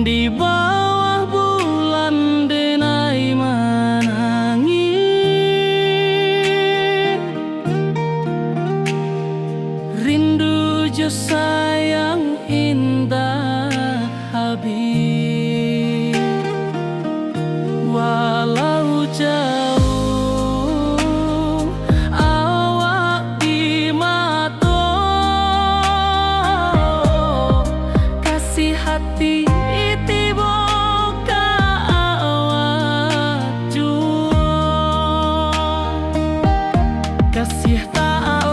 Di bawah bulan denai menangis, rindu jo sayang indah habis. Walau jauh awak di mata, kasih hati kasih tak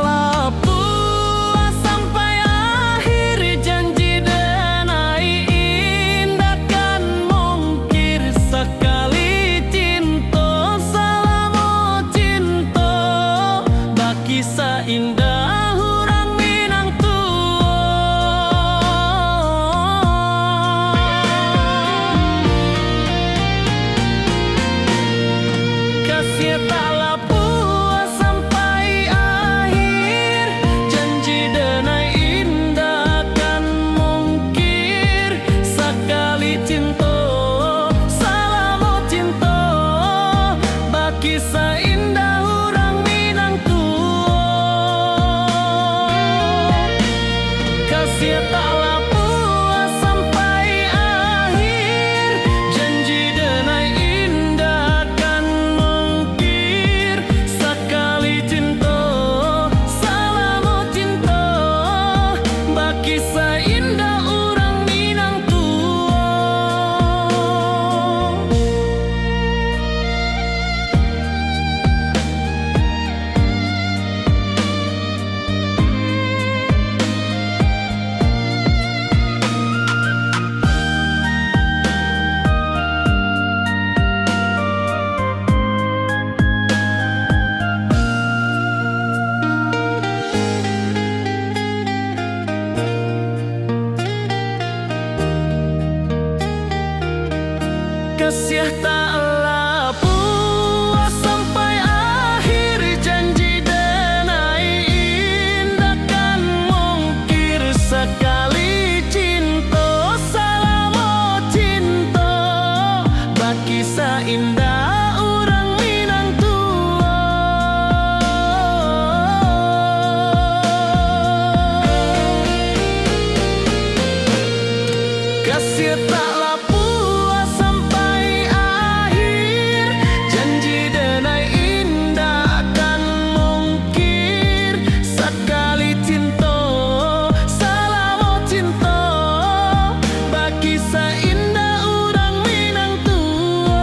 puas sampai akhir, janji denai indah kan mungkir sekali cinta, selama cinta baki seindah orang Minang tua. Kasih taklah puas sampai akhir, janji denai indah kan mungkir sekali cinta, selama cinta baki seindah orang Minang tua. Kasih taklah puas sampai akhir, janji denai indah kan mungkir sekali cinta, selama cinta baki seindah orang Minang tua. Kasih taklah puas sampai akhir, janji denai indah kan mungkir sekali cinta, selama cinta baki seindah orang Minang tua. Kasih taklah puas sampai akhir, janji denai indah kan mungkir sekali cinta, selama cinta baki seindah orang Minang tua.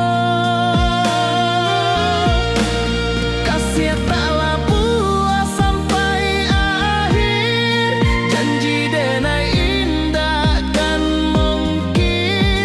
Kasih taklah puas sampai akhir, janji denai indah kan mungkir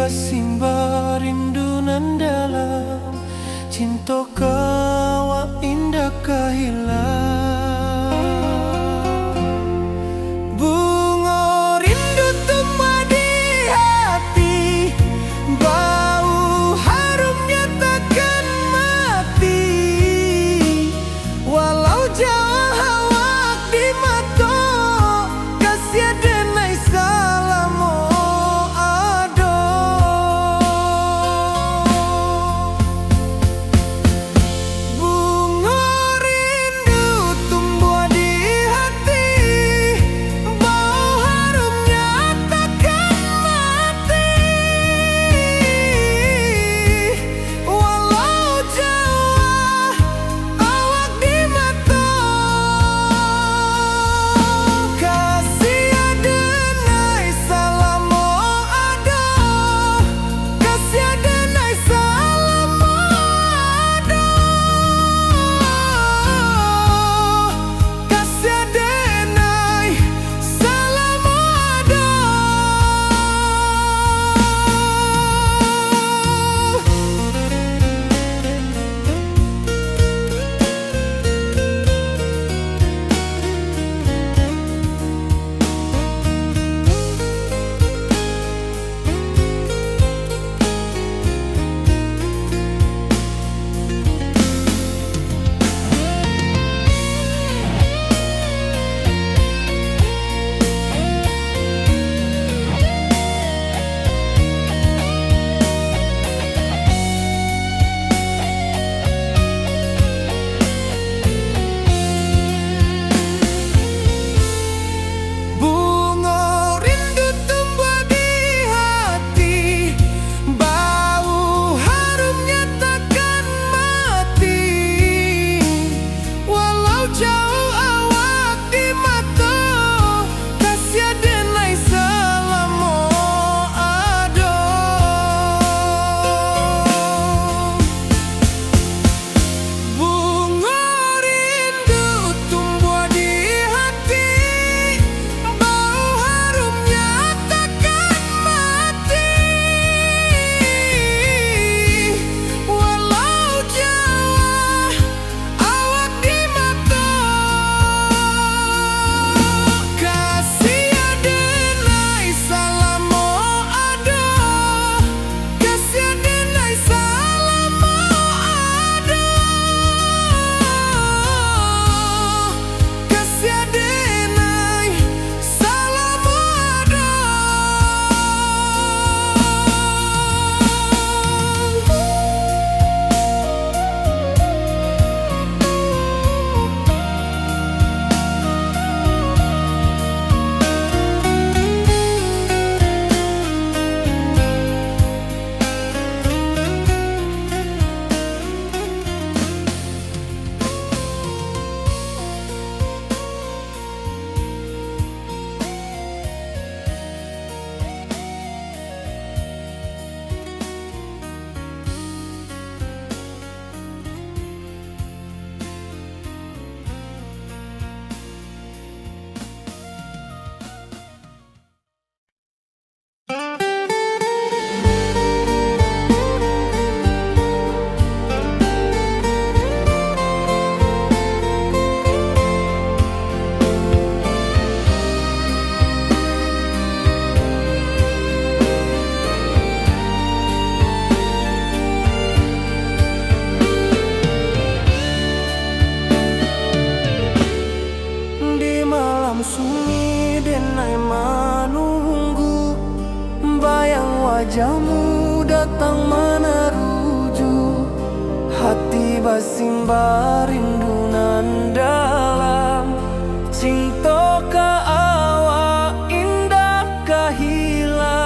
basimba rindu nan dalam, cinta kawa indah kahilang. Bunga rindu tumbuh di hati, bau harumnya takkan mati. Walau jauh awak di mata, kasih denai salamo ado. Bunga rindu tumbuh di hati, bau harumnya takkan mati. Walau jauh awak di mata, kasih denai salamo ado, kasih denai salamo ado, kasih denai salamo ado. Bunga rindu tumbuh di hati, bau harumnya takkan mati. Walau jauh awak di mata, kasih denai salamo ado. Bunga rindu tumbuh di hati, bau harumnya takkan mati. Walau jauh awak di mata, kasih denai salamo ado, kasih denai salamo ado, kasih denai salamo ado. Di malam sunyi denai menunggu, bayang wajahmu datang meneruju. Hati basimba rindu nan dalam, cinta ka awak indah kahilang.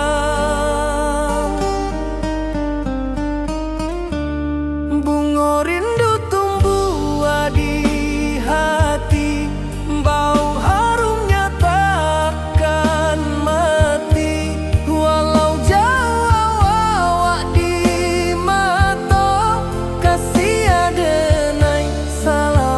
Bunga rindu tumbuh di hati, bau harumnya takkan mati. Walau jauh awak di mata, kasih denai salamo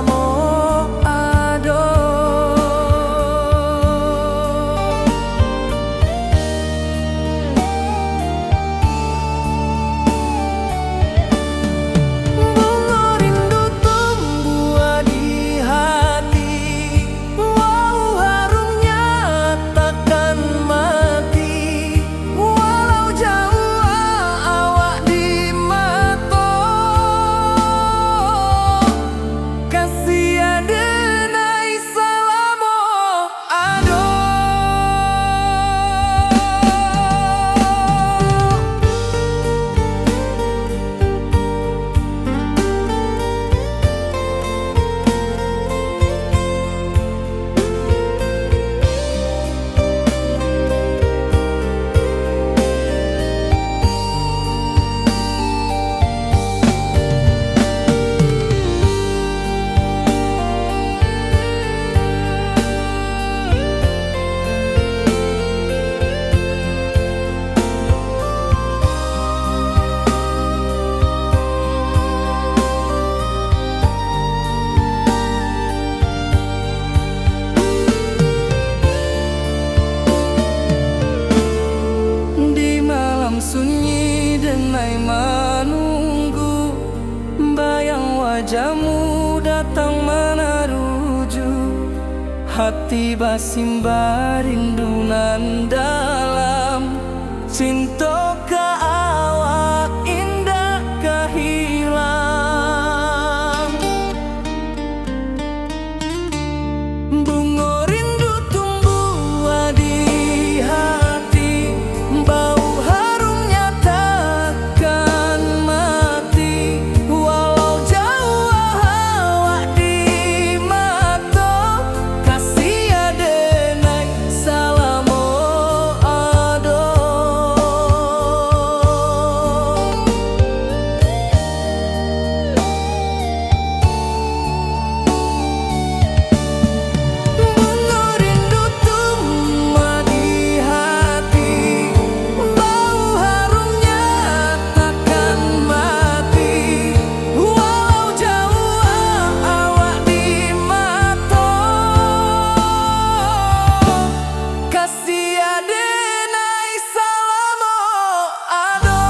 hati basimba rindunan dalam cinta ka awak indah kahilang. Bunga rindu tumbuh di hati, bau harumnya takkan mati. Walau jauh awak di mata, kasih adenai salamo ado. Bunga rindu tumbuh di hati, bau harumnya takkan mati. Walau jauh awak di mata, kasih adenai salamo ado.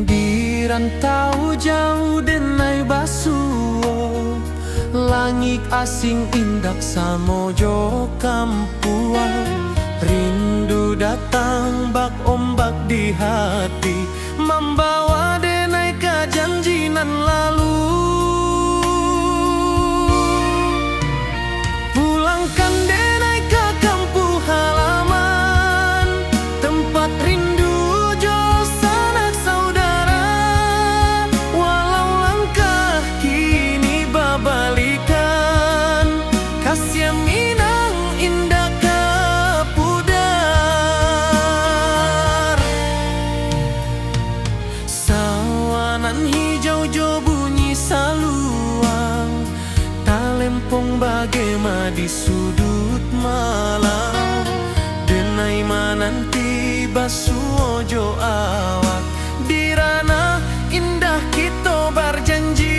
Di rantau jauh denai basuo, langit asing indak samojo kampuan. Rindu datang bak ombak di hati, membawa denai ke janjinan lalu. Pulangkan denai ke kampung halaman, tempat rindu jo sanak saudara. Walau langkah kini babalikan, kasih minang indah ke pudar. Sawanan hijau jo bunyi saluang, talempong bagema di sudut malam. Denai mananti basuojo awak, di ranah indah kita berjanji.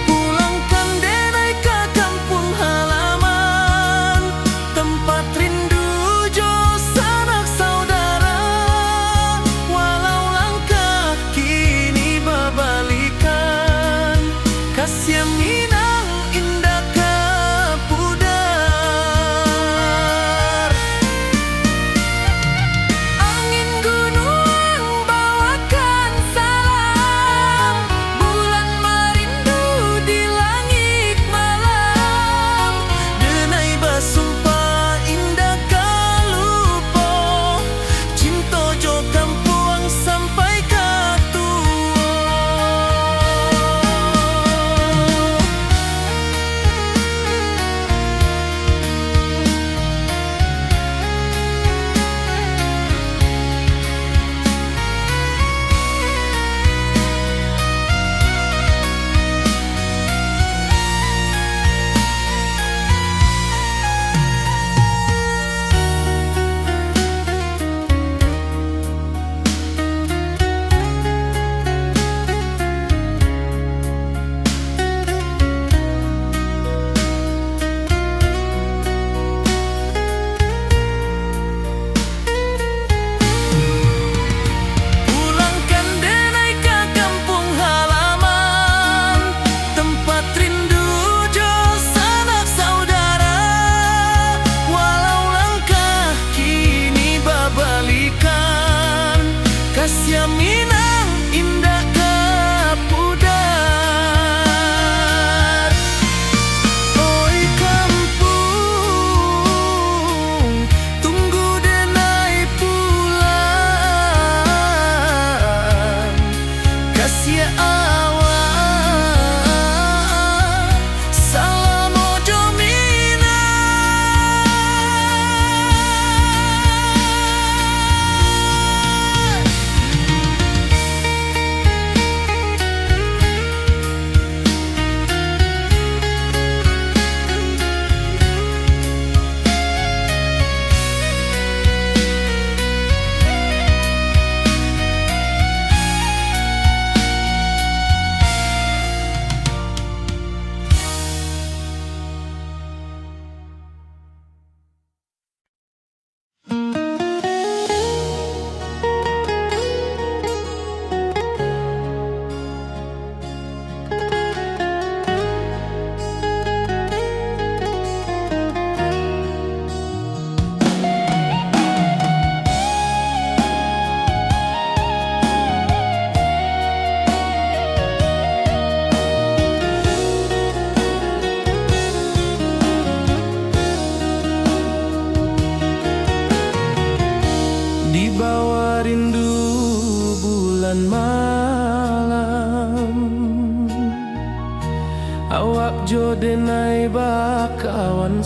Pulangkan denai ke kampung halaman, tempat rindu jo sanak saudara. Walau langkah kini babalikan, kasih minang indah ke pudar.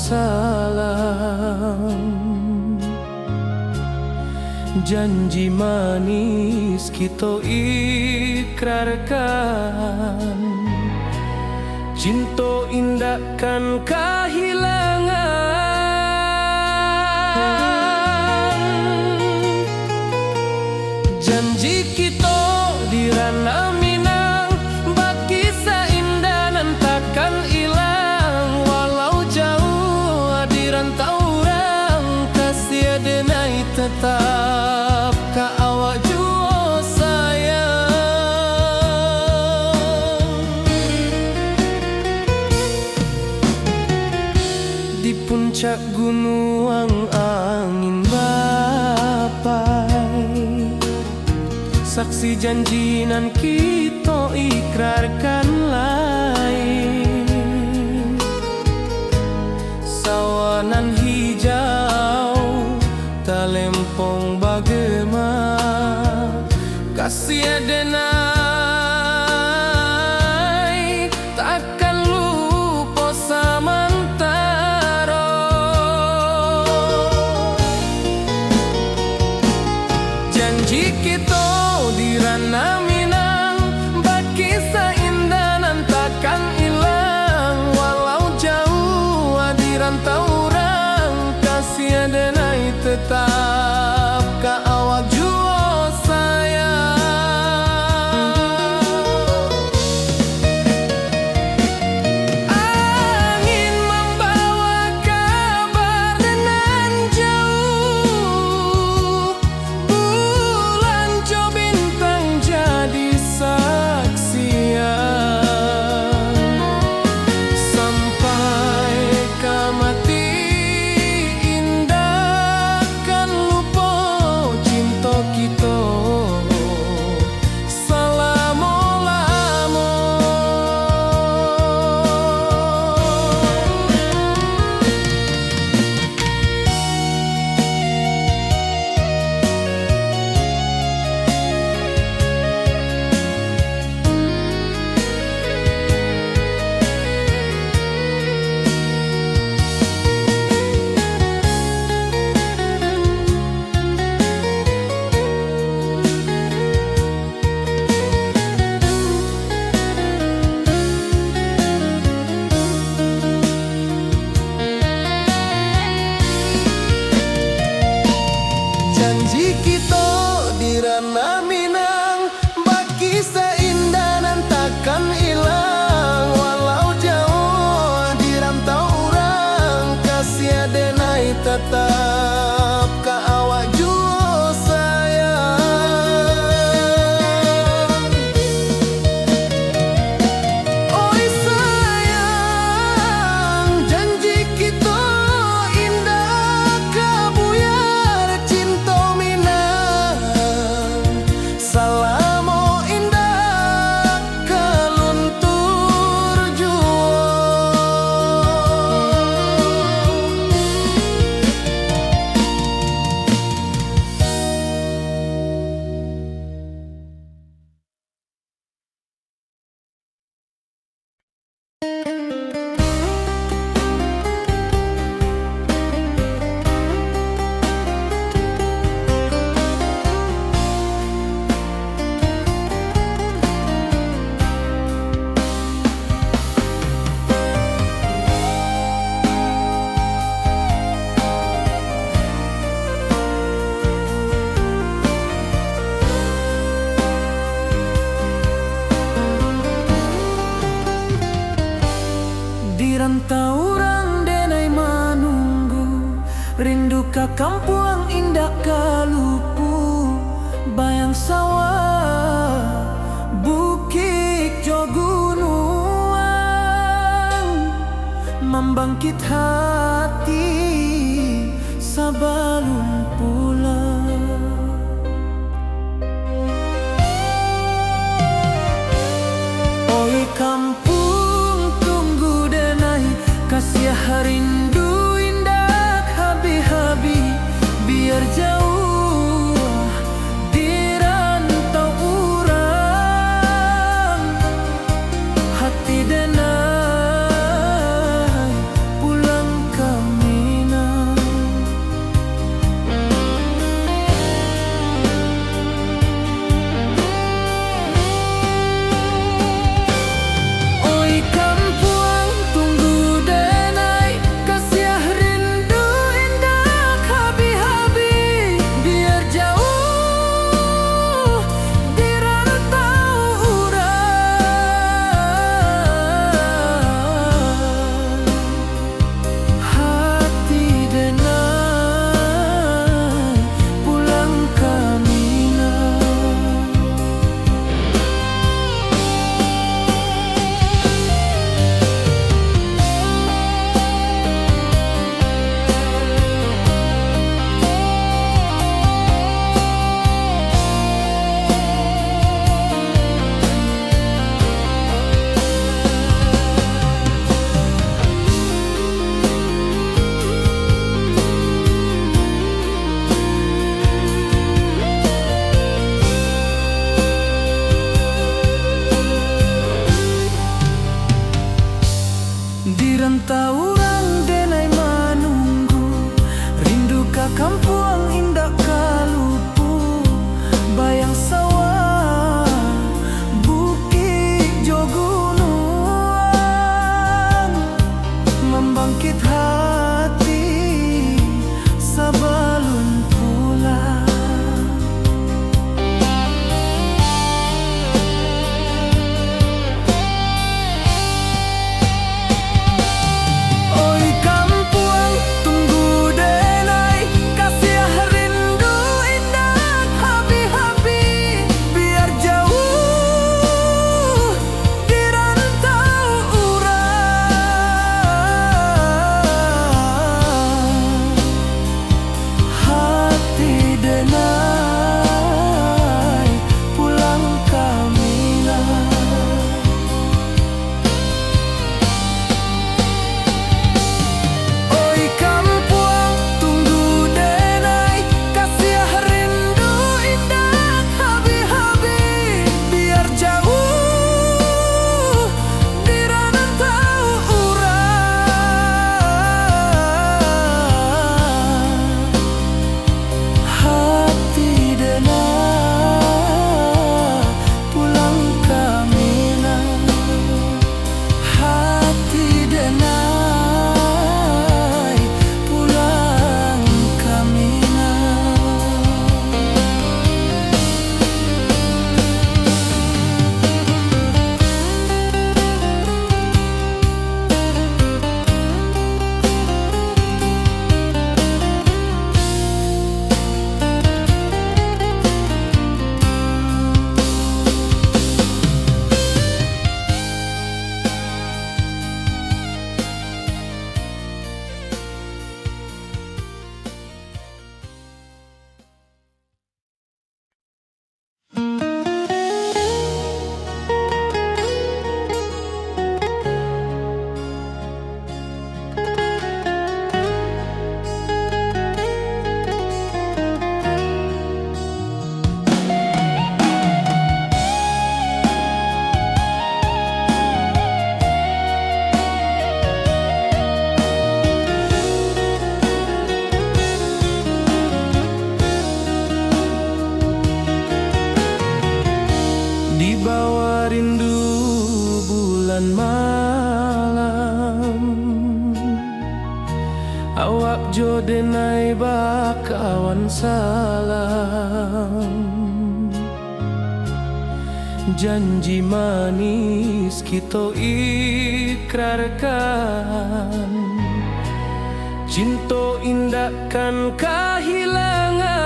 salam. Janji manis kita ikrarkan, cinta indahkan kehilangan. Janji kita di ranah Minang, bagi seindah nan takkan hilang. Walau jauh di rantau orang, kasih denai tetap ka awak jua sayang. Di puncak gunung angin bapai, saksi janji nan kita ikrarkan lain. Sawanan hijau talempong bagema, kasih denai takkan lupa samantara. Janji kita di ranah Minang, bagi seindah nan takkan hilang. Walau jauh di rantau orang, kasih denai tetap ka awak jua sayang. Angin membawa kabar nan jauh, bulan jo bintang jadi saksian. Sampai ke mati indah kan lupa cinta kita selama-lama. Janji kita di ranah Minang, bagi seindah nan takkan hilang. Walau jauh di rantau orang, kasih denai tetap ka awak jua sayang. Oi sayang, janji kita indah kabuyar cinta Minang. Salamo indah kaluntur jua. Di rantau orang denai manunggu, rindu ka kampung indah kalupu. Bayang sawah, bukit jo gunung, membangkit hati sebelum pulang. Oi kampung tunggu denai, kasih rindu indah habi-habi. Biar jauh di rantau urang, hati denai pulang ke denai bakawan salam. Janji manis kita ikrarkan, cinta indahkan kehilangan.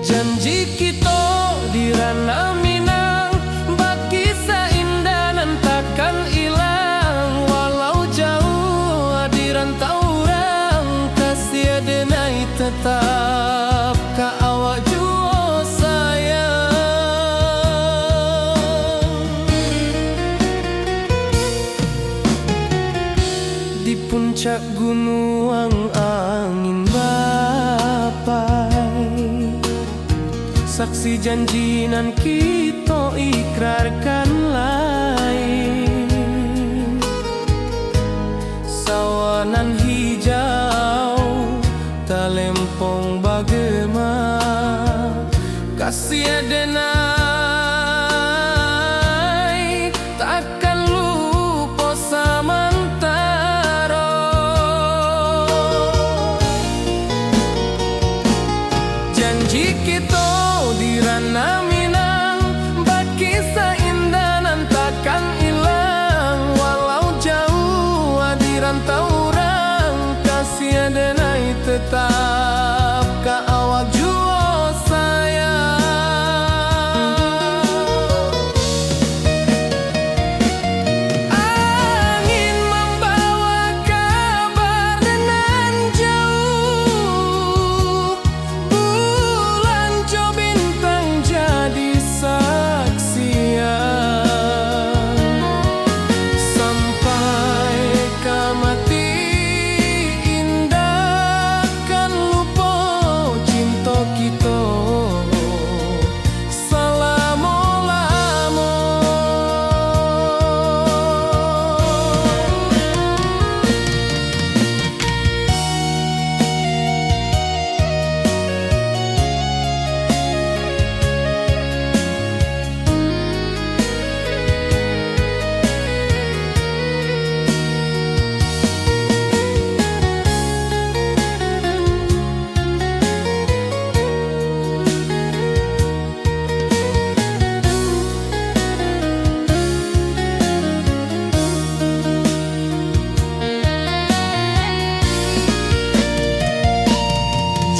Janji kita di ranah Minang, bagi seindah nan takkan hilang. Walau jauh di rantau orang, kasih denai tetap ka awak jua sayang. Di puncak gunung angin bapai, saksi janji nan kita ikrarkan lain. Sawanan hijau talempong bagema, kasih denai takkan lupa samantara. Janji kita di ranah Minang, bagi seindah nan takkan hilang. Walau jauh di rantau orang, kasih denai tetap ka awak jua sayang. Angin membawa kabar nan jauh, bulan jo bintang jadi saksian. Sampai ke mati indahkan lupa cinta kita selama-lama.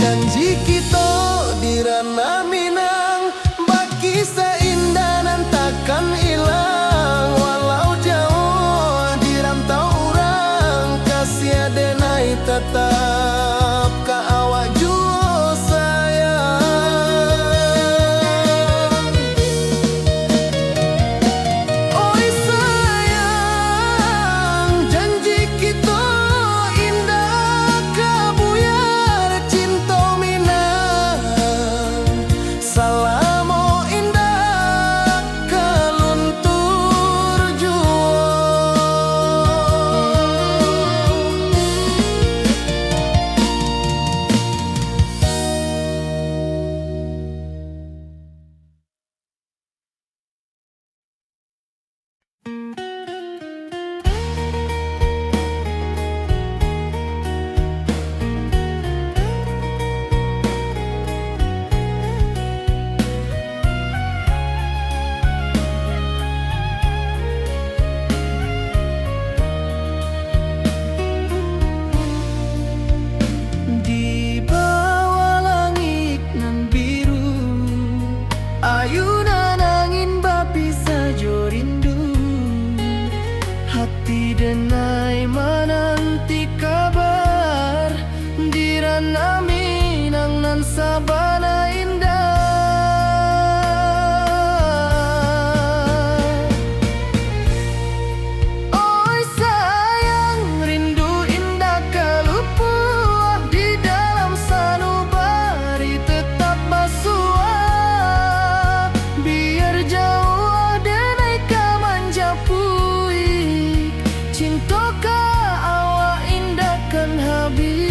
Janji kita di ranah Minang, bagi seindah nan takkan hilang. Walau jauh di rantau orang, kasih denai tetap ka awak jua sayang. Oi sayang, janji kita indah kabuyar cinta Minang. Salamo indah keluntur jua. Di bawah langit nan biru, ayunan angin bapisa jo rindu. Hati denai menanti kabar, di ranah Minang nan sabana indah. Oi sayang, rindu indah kalupuah di dalam sanubari tetap basuah. Biar jauh denai ka manjapuik, cinta ka awak indahkan habis.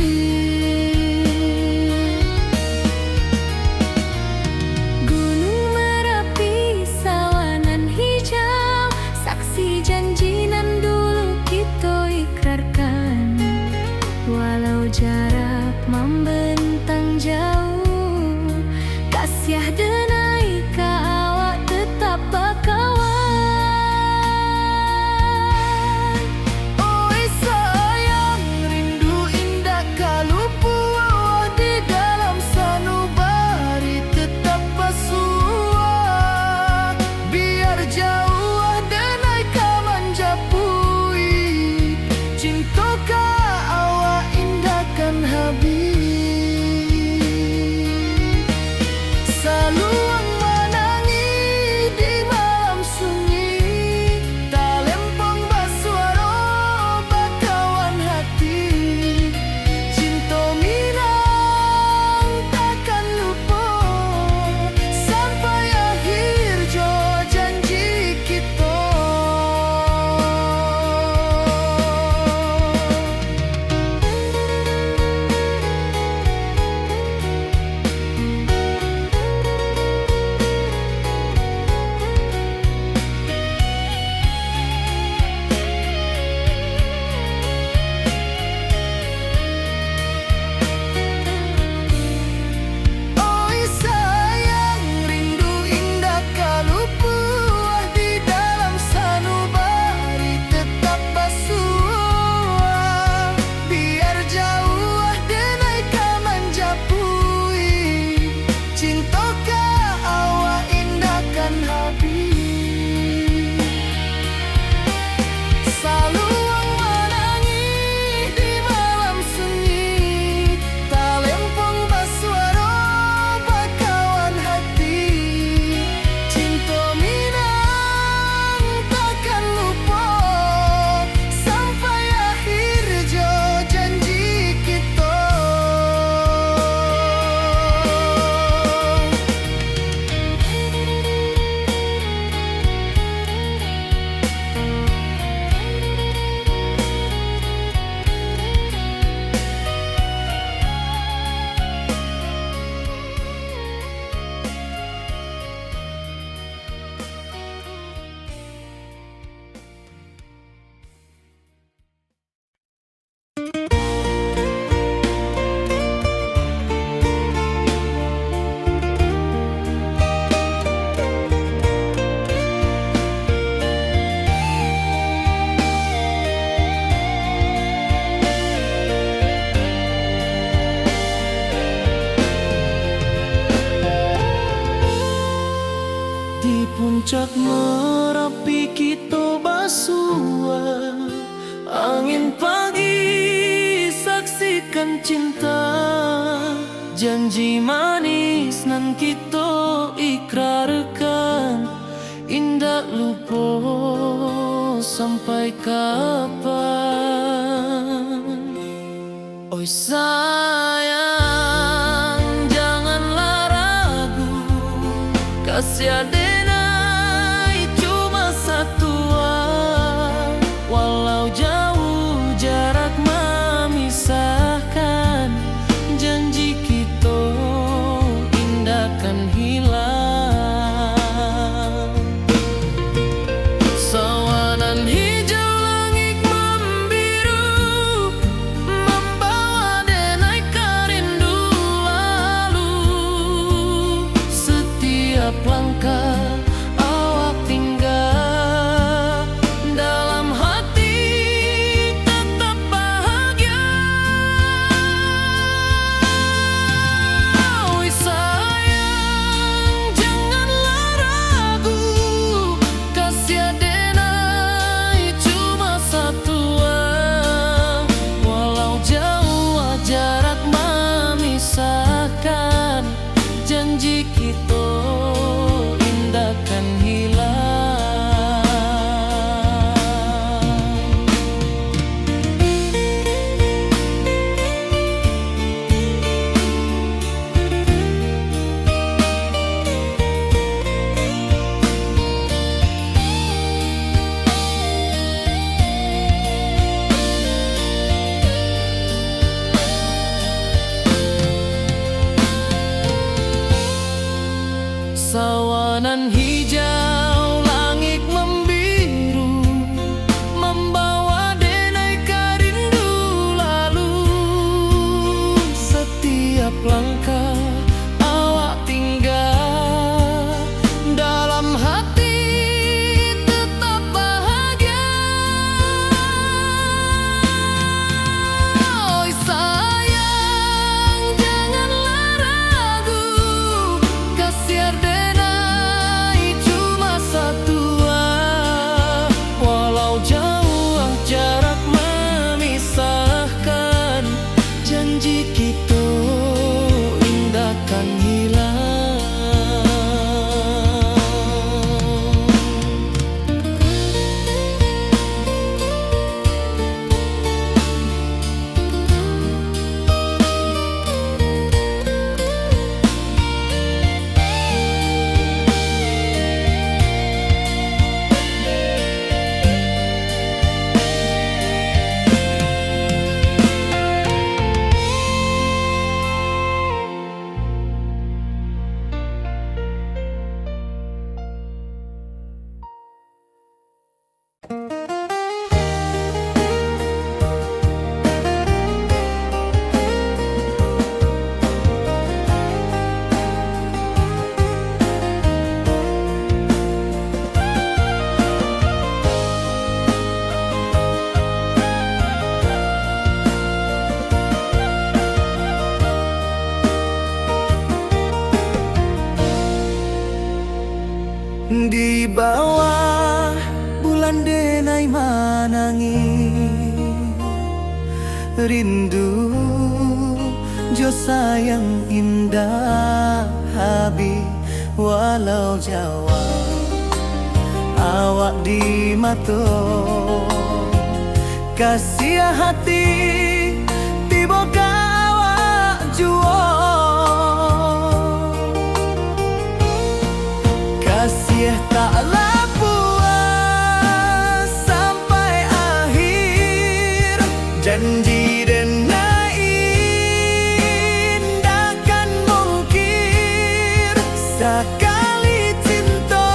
Merapi kita basua, angin pagi saksikan cinta. Janji manis nan kita ikrarkan, indah lupa sampai kapan. Oi sayang, janganlah ragu, kasih adenai cuma satu. Walau jauh jarak memisahkan, janji kita indah kan hilang. Sawanan hijau langit membiru, membawa denai kerindu lalu. Setiap langkah awak tinggal, dalam hati tetap bahagia. Oi sayang, janganlah ragu, kasih adenai cuma satu. Walau jauh jarak memisahkan, janji kita indah kan hilang. Sawanan hijau langit membiru, membawa denai kerindu lalu. Setiap langkah awak tinggal, dalam hati tetap bahagia. Oi sayang, janganlah ragu, kasih adenai cuma satu. Walau jauh jarak memisahkan, janji kita indah kan hilang. Di bawah bulan denai manangi, rindu jo sayang indah habi. Walau Jawa awak di mato, kasih hati tiba awak juo. Kasih taklah puas sampai akhir, janji denai indah kan mungkir. Sekali cinta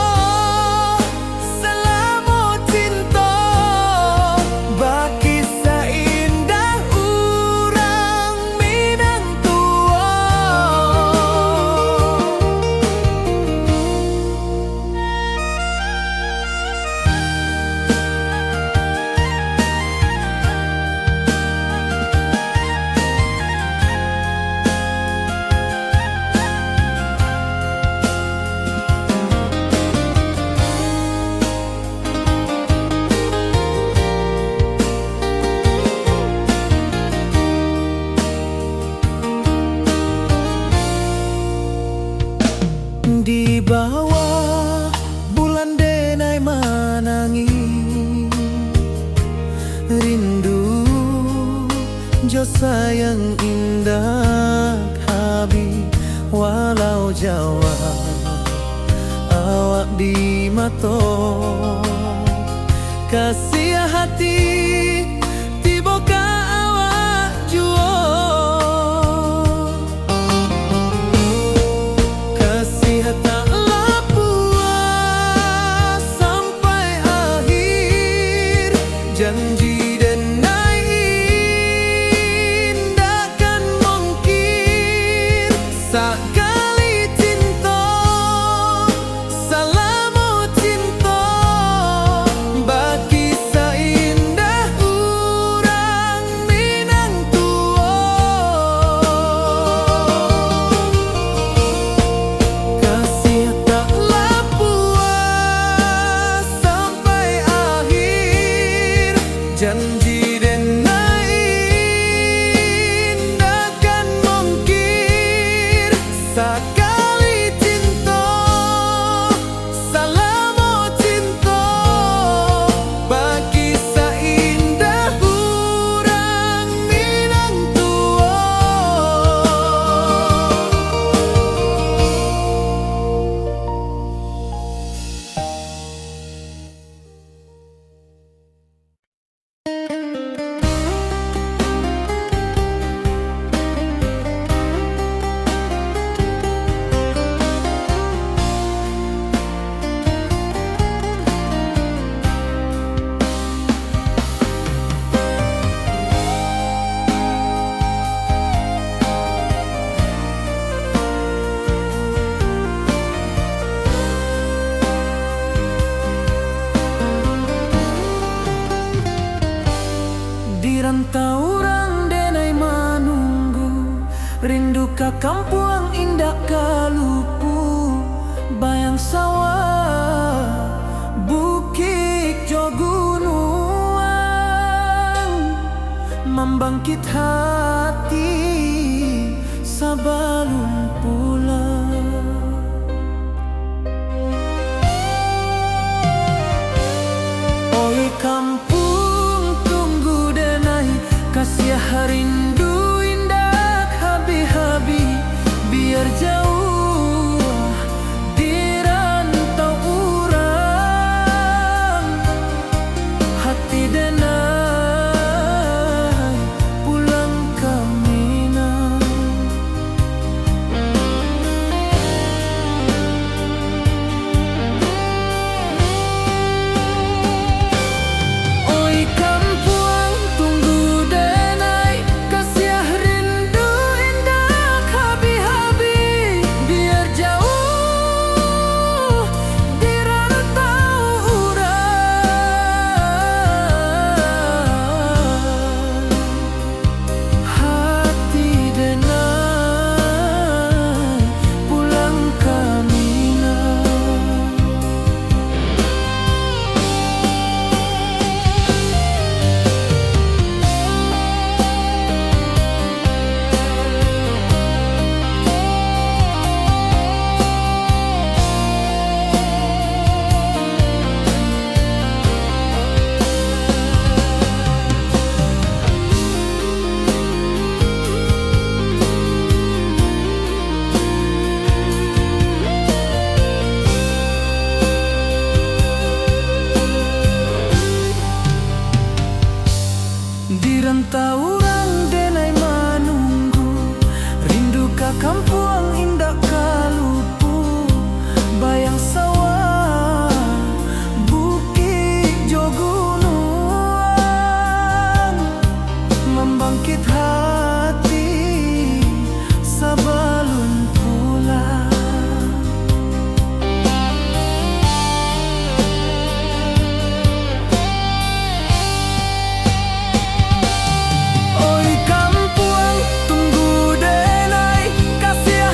selama cinta, baki seindah urang Minang tua. rindu jo sayang indah habi walau Jawa awak di mato kasih hati tiba ka awak juo kasih tak puas sampai akhir janji dan indahkan mungkin sekali cinta salamu cinta bagi seindah urang Minang tua kasih taklah puas sampai akhir janji dan indahkan mungkin sekali cinta salamu cinta bagi seindah urang Minang tua. Di rantau orang denai manunggu rindu ka kampung indah kalupu bayang sawah bukit jo gunung membangkit hati sebelum pulang. Oi kampung tunggu denai kasih rindu indah habi-habi biar jauh di rantau urang hati denai pulang ke Minang. Oi kampung tunggu denai kasih rindu indah habi-habi biar jauh di rantau urang hati denai pulang ke Minang. Di rantau orang denai manunggu rindu ka kampung indah kalupu bayang sawah bukit jo gunung membangkit hati sebelum pulang. Oi kampung tunggu denai kasih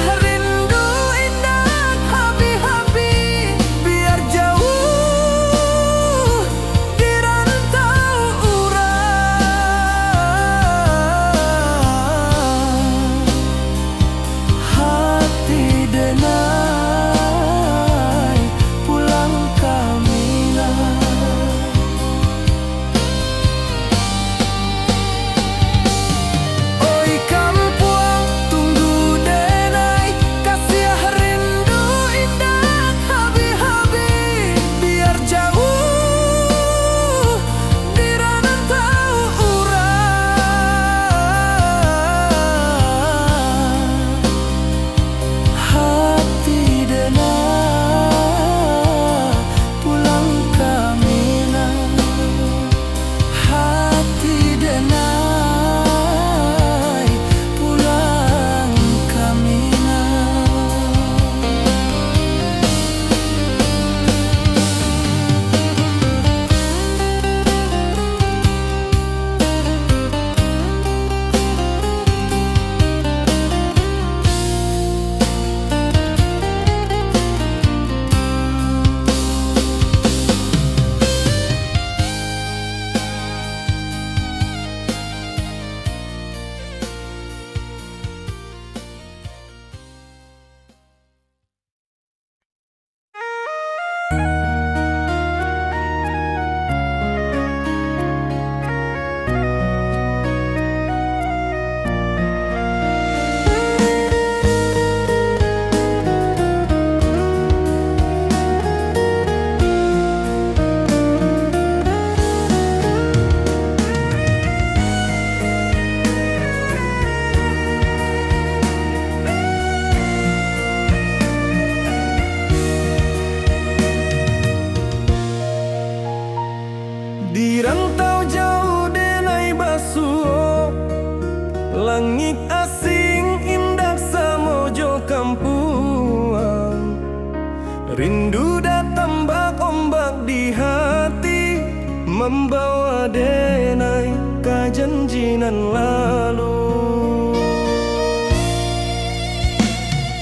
nan lalu.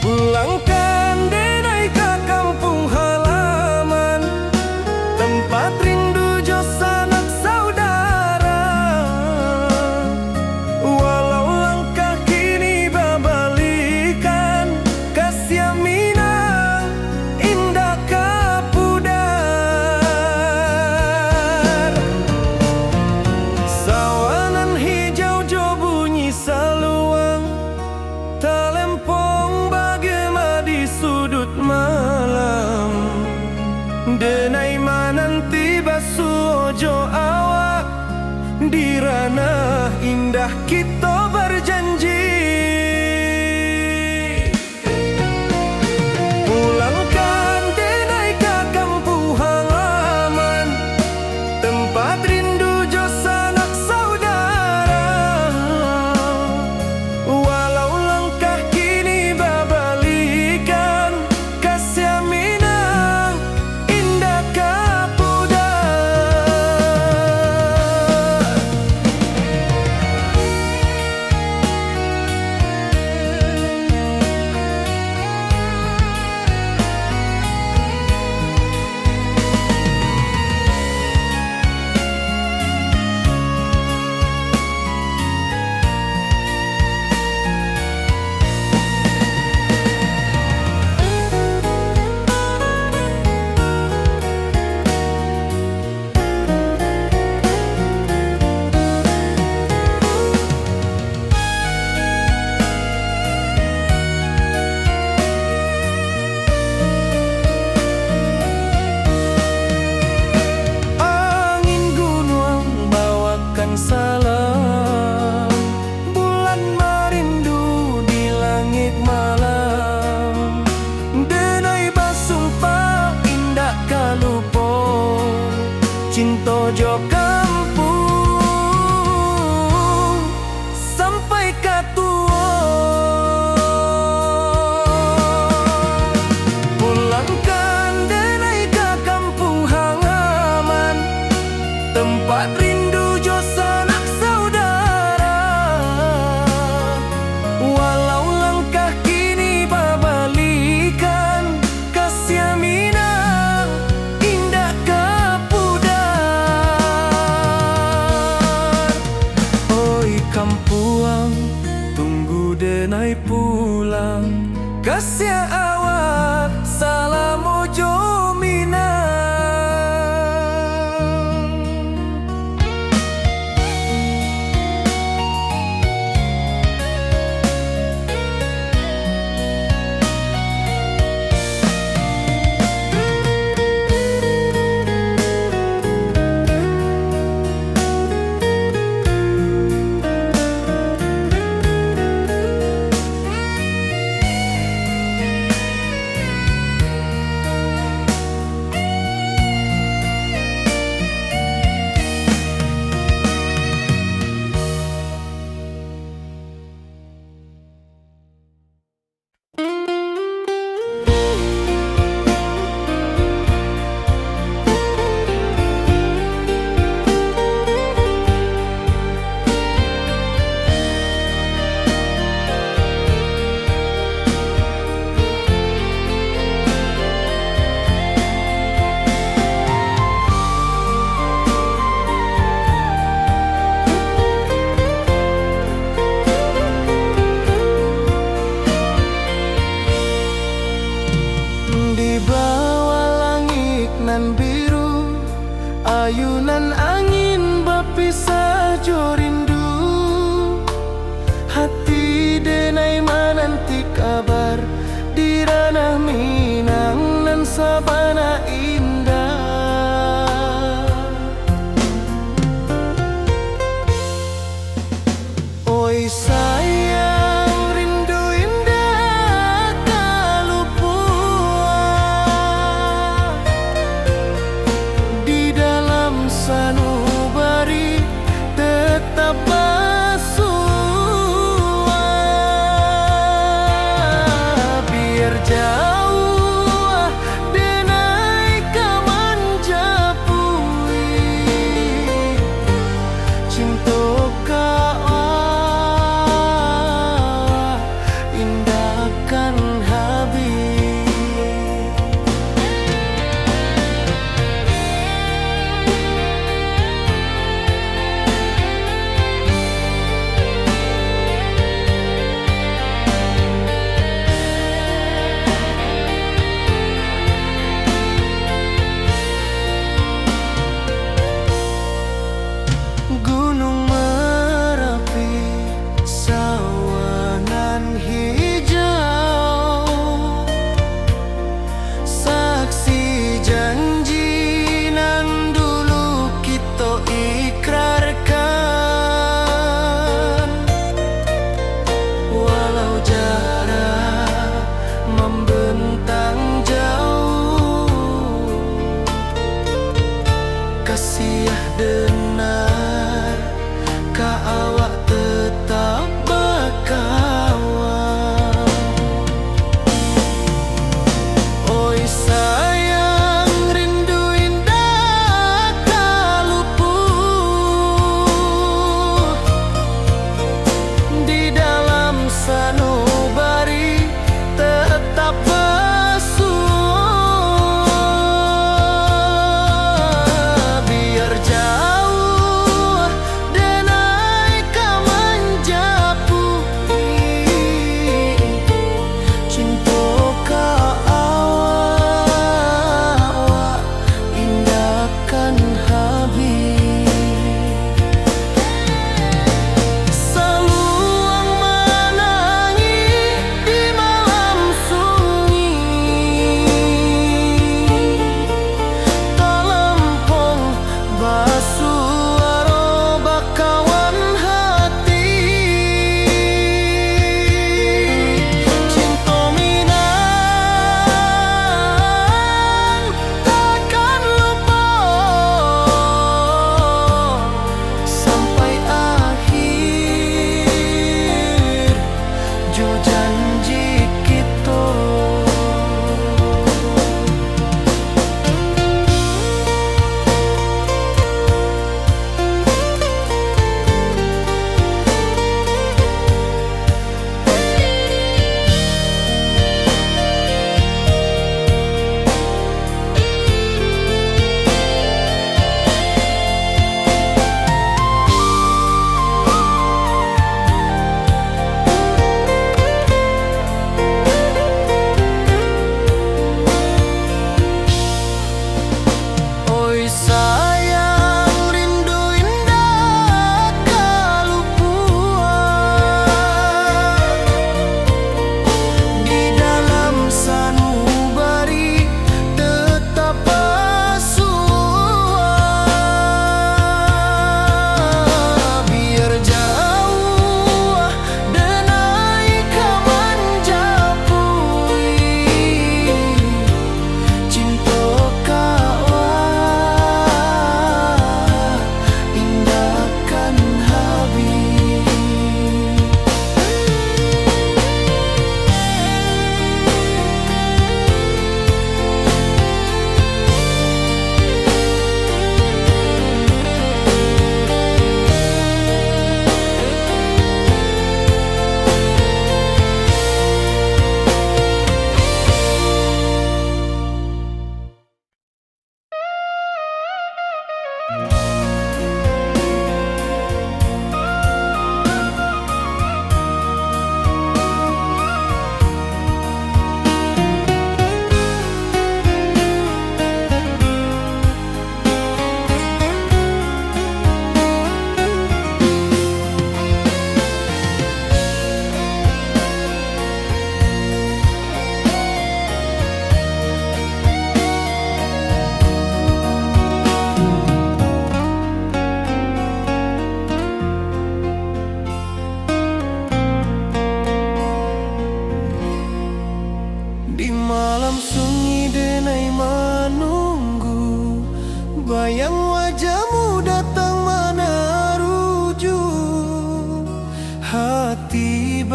Pulangkan denai ke kampung halaman, tempat rindu jo sanak saudara. Walau langkah kini babalikan, kasih Minang indah kapudar. Sawanan hijau jo bunyi saluang, talempong bagema di sudut malam. Denai mananti basuojo awak, di ranah indah kita berjanji. Pulangkan denai ke kampung halaman, tempat rindu jo sanak saudara. Walau langkah kini babalikan, kasih Minang indah kapudar. Angin gunung bawakan salam, bulan merindu di langit malam. Denai basumpah indah kalupo, cinta jo kampung sampai katua. Pulangkan denai ke kampung halaman, tempat rindu jo sanak saudara. Walau langkah kini babalikan, kasih Minang indah kapudar. Oi kampuang, tunggu denai pulang, kasih awak salam ojo Minang.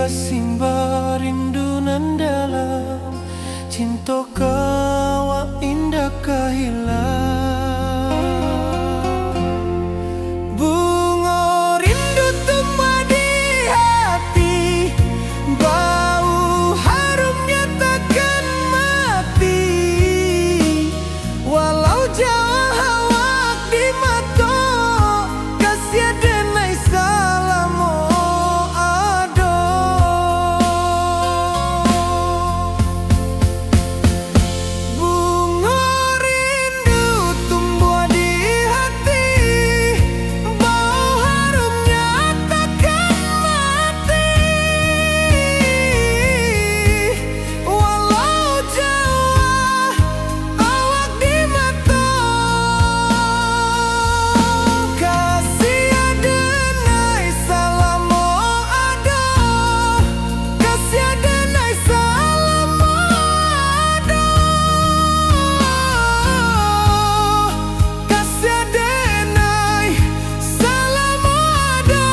kasimba rindu nan dalam, cinta kawa indah kahilang. Bunga rindu tumbuh di hati, bau harumnya takkan mati. Walau jauh hawak di mata, kasih denai salamo ado. Bunga rindu tumbuh di hati, bau harumnya takkan mati. Walau jauh awak di mata, kasih denai salamo ado, kasih denai salamo ado, kasih denai salamo ado.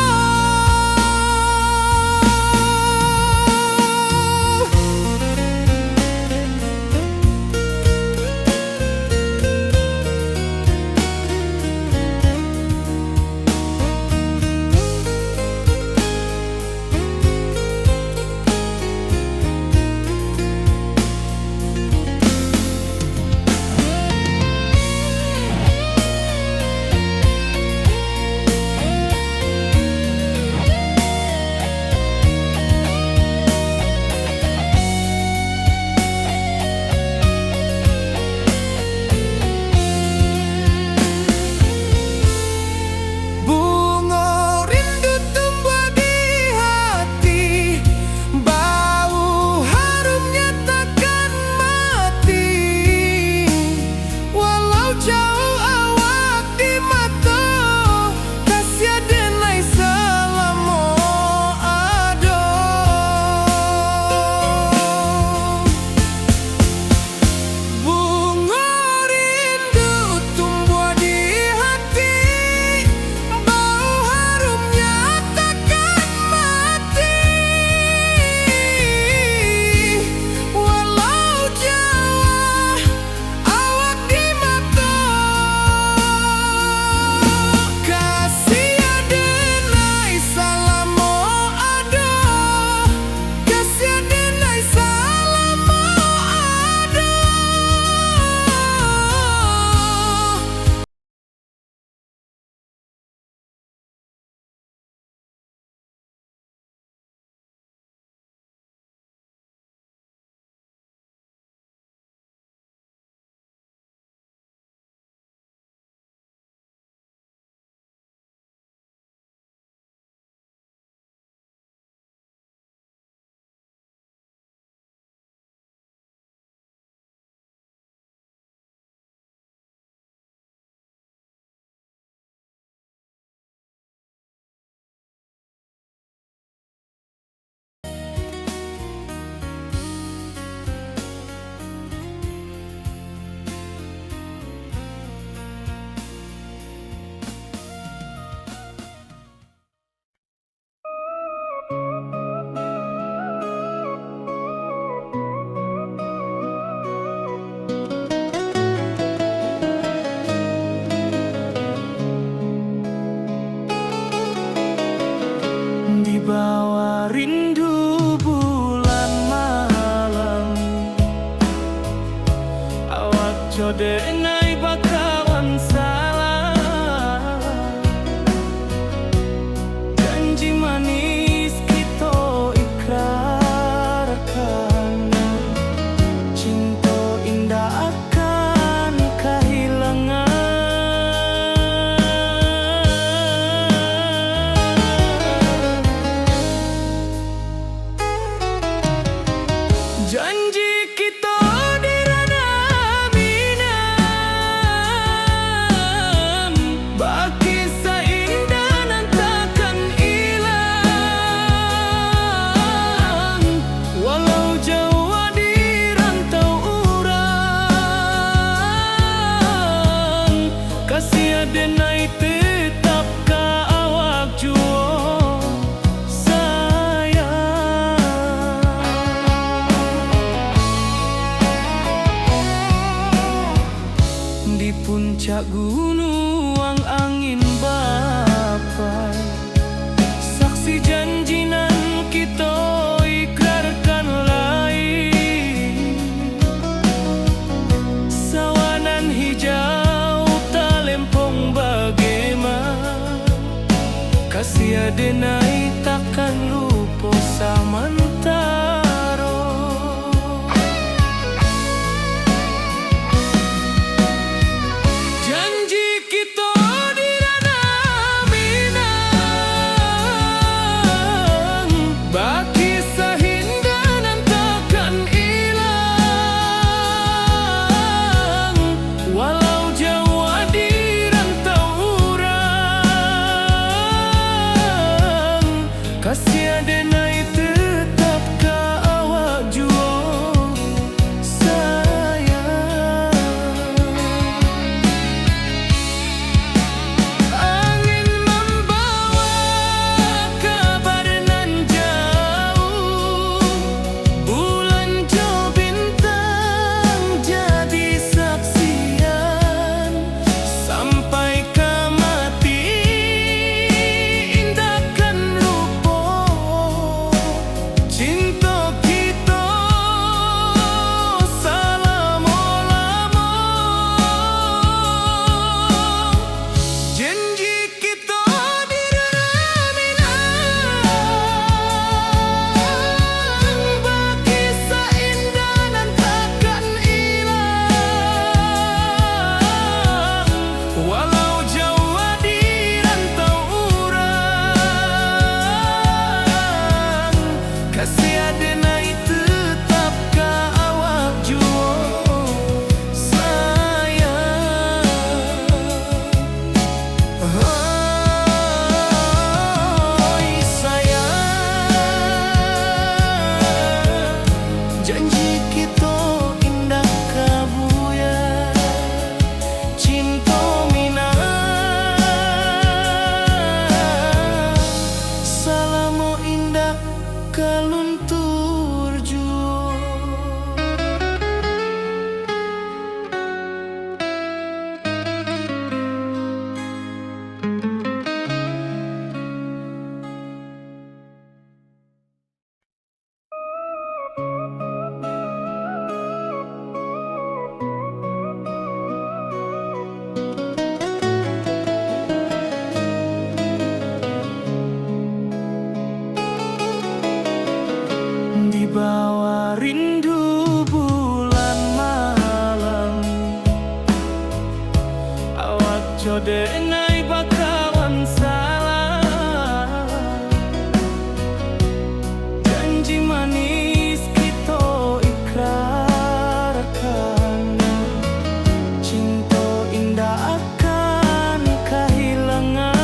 Bunga rindu tumbuh di hati, bau harumnya takkan mati. Walau jauh awak di mata, kasih denai salamo ado. Bunga rindu tumbuh di hati, bau harumnya takkan mati. Walau jauh awak di mata, kasih denai salamo ado, kasih denai salamo ado. Di bawah rindu bulan malam, awak jodenai bakawan salah. Janji manis kita ikrarkan, cinta indah akan kehilangan. Janji kita di ranah mina, denai takkan lupa samantaro. Janji kita di ranah Minang, baki sahindanan takkan hilang. Walau jauh di rantau urang, kasih denai tetap ka awak jua sayang. Angin membawa kabar nan jauh, bulan jo bintang jadi saksian. Sampai ke mati indahkan lupa cinta kita selama-lama. Janji kita di ranah Minang, baki saindahan takkan hilang. Walau jauh di rantau urang, kasih denai tetap ka awak jua sayang. Oi sayang, janji kita indah kabuya, cinta Minang selama indah kaluntur jua. Di bawah rindu bulan malam, awak jodenai bakawan salah. Janji manis kita ikrarkan, cinta indah akan kehilangan.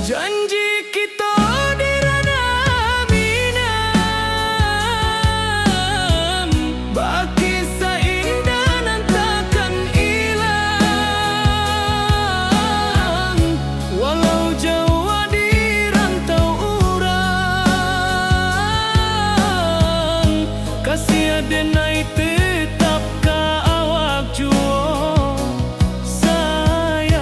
Janji kita di ranah Minang, baki saindahan takkan hilang. Walau jauh di rantau urang, kasih denai tetap ka awak jua sayang.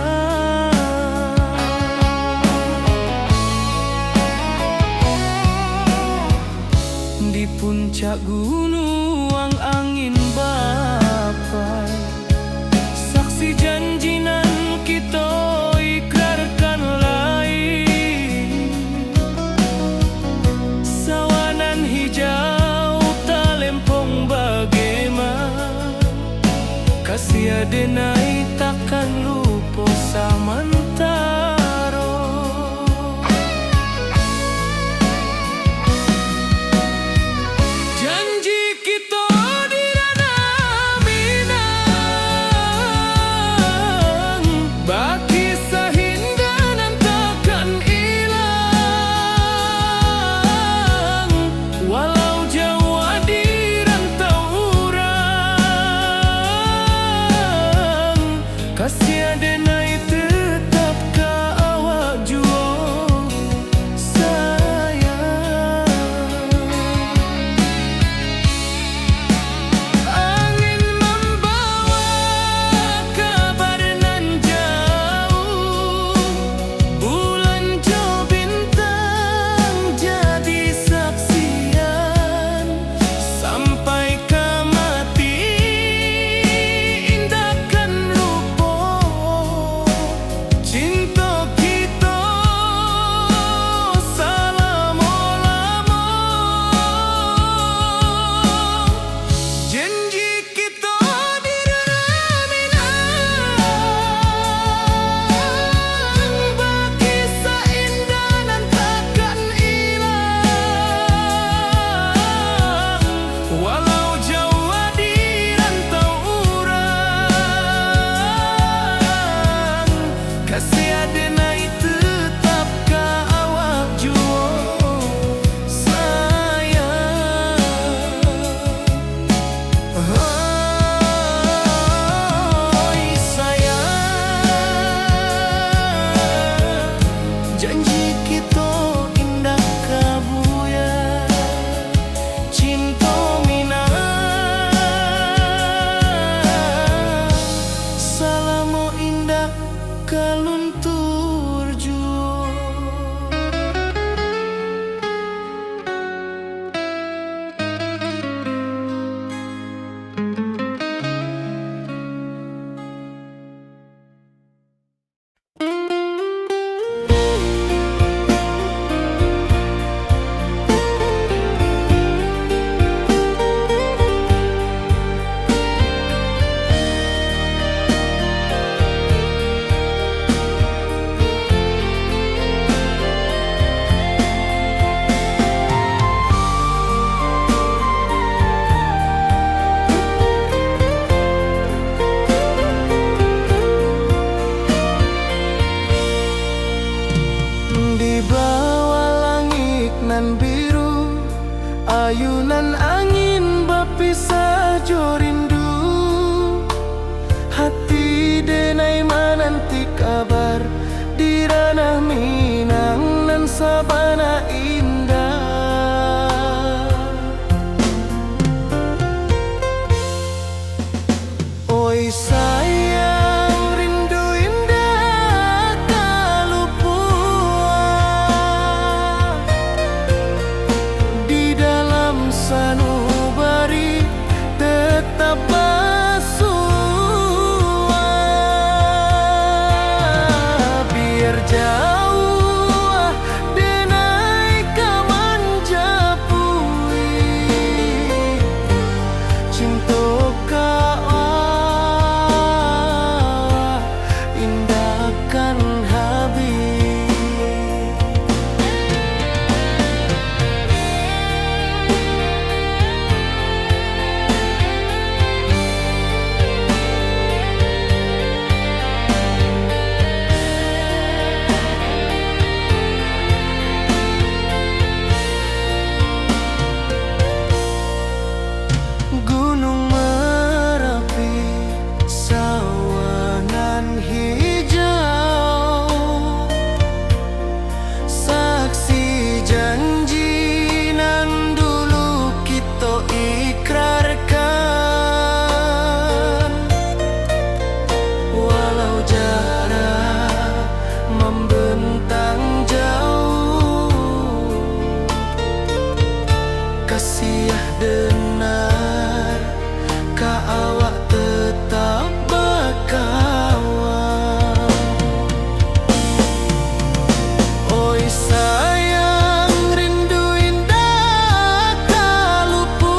Di puncak gunung angin bapai, saksi janji nan kita ikrarkan lain. Sawanan hijau talempong bagaimana, kasih denai takkan lupa samantaro. Janji kita di ranah Minang, baki sahindahan takkan hilang. Walau jauh di rantau urang, kasih denai tetap awak tetap berkawan. Oi sayang, rindu indah tak luput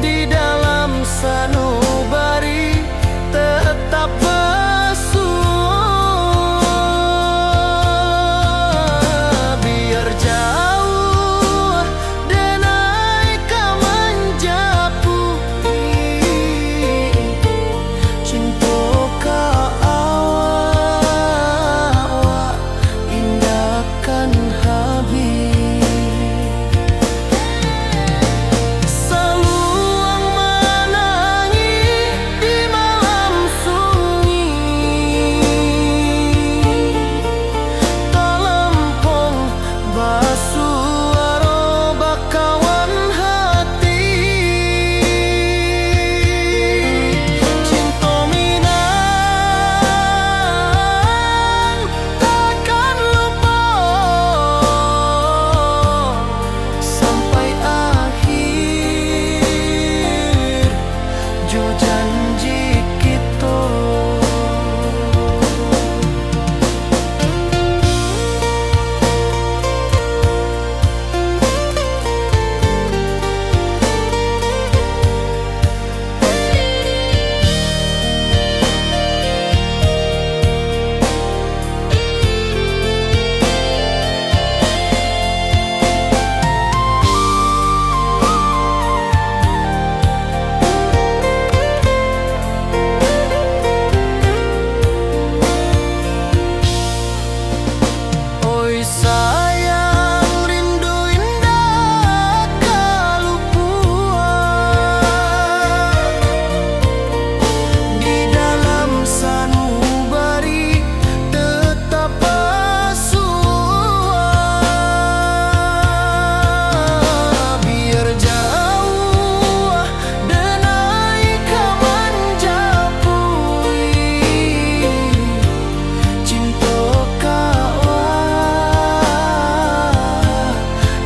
di dalam sanubari tetap bersua. Biar jauh denai kau menjapui cinta ka awak indahkan habis. Seluang menangis di malam sunyi, telempong basuara bakawan hati. Cinta Minang takkan lupa sampai akhir jo janji kita. Oi sayang, rindu indah tak luput di dalam sanubari tetap bersua. Biar jauh denai kau menjapui cinta kawak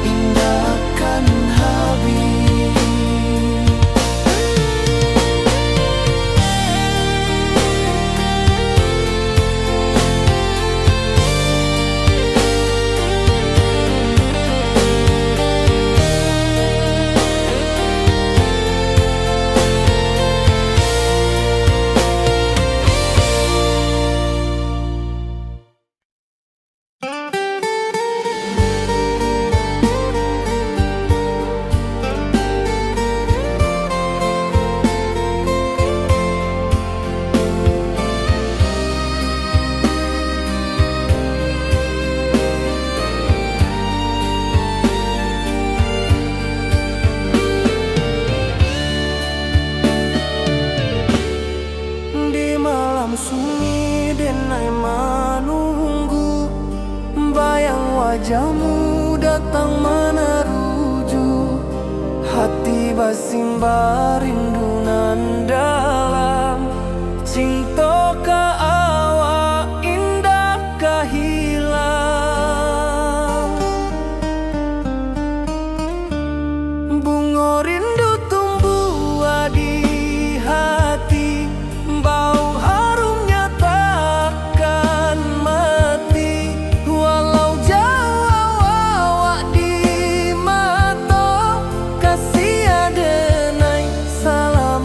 indahkan habis. Di malam sunyi denai menunggu, bayang wajahmu datang meneruju. Hati basimba rindu nan dalam, cinta ka awak indah ka hilang. Bunga rindu tumbuh di hati, bau harumnya takkan mati. Walau jauh awak di mata, kasih adenai salam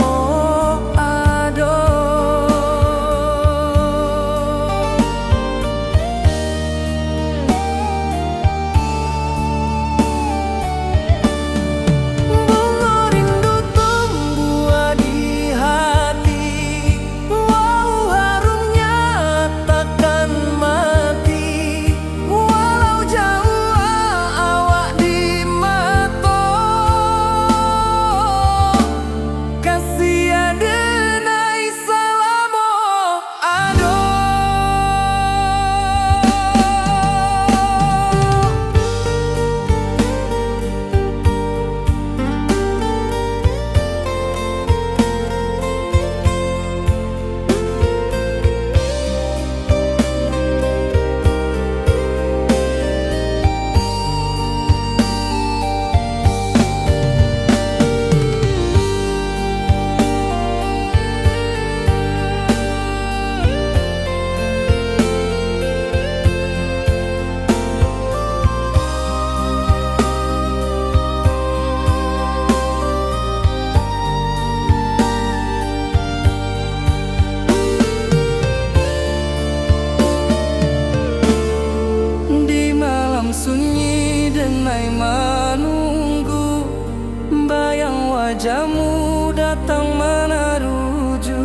wajahmu datang meneruju,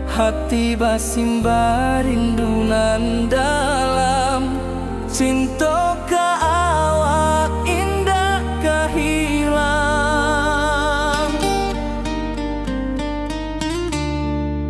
hati basimba rindunan dalam cinta ka awak indah kahilang.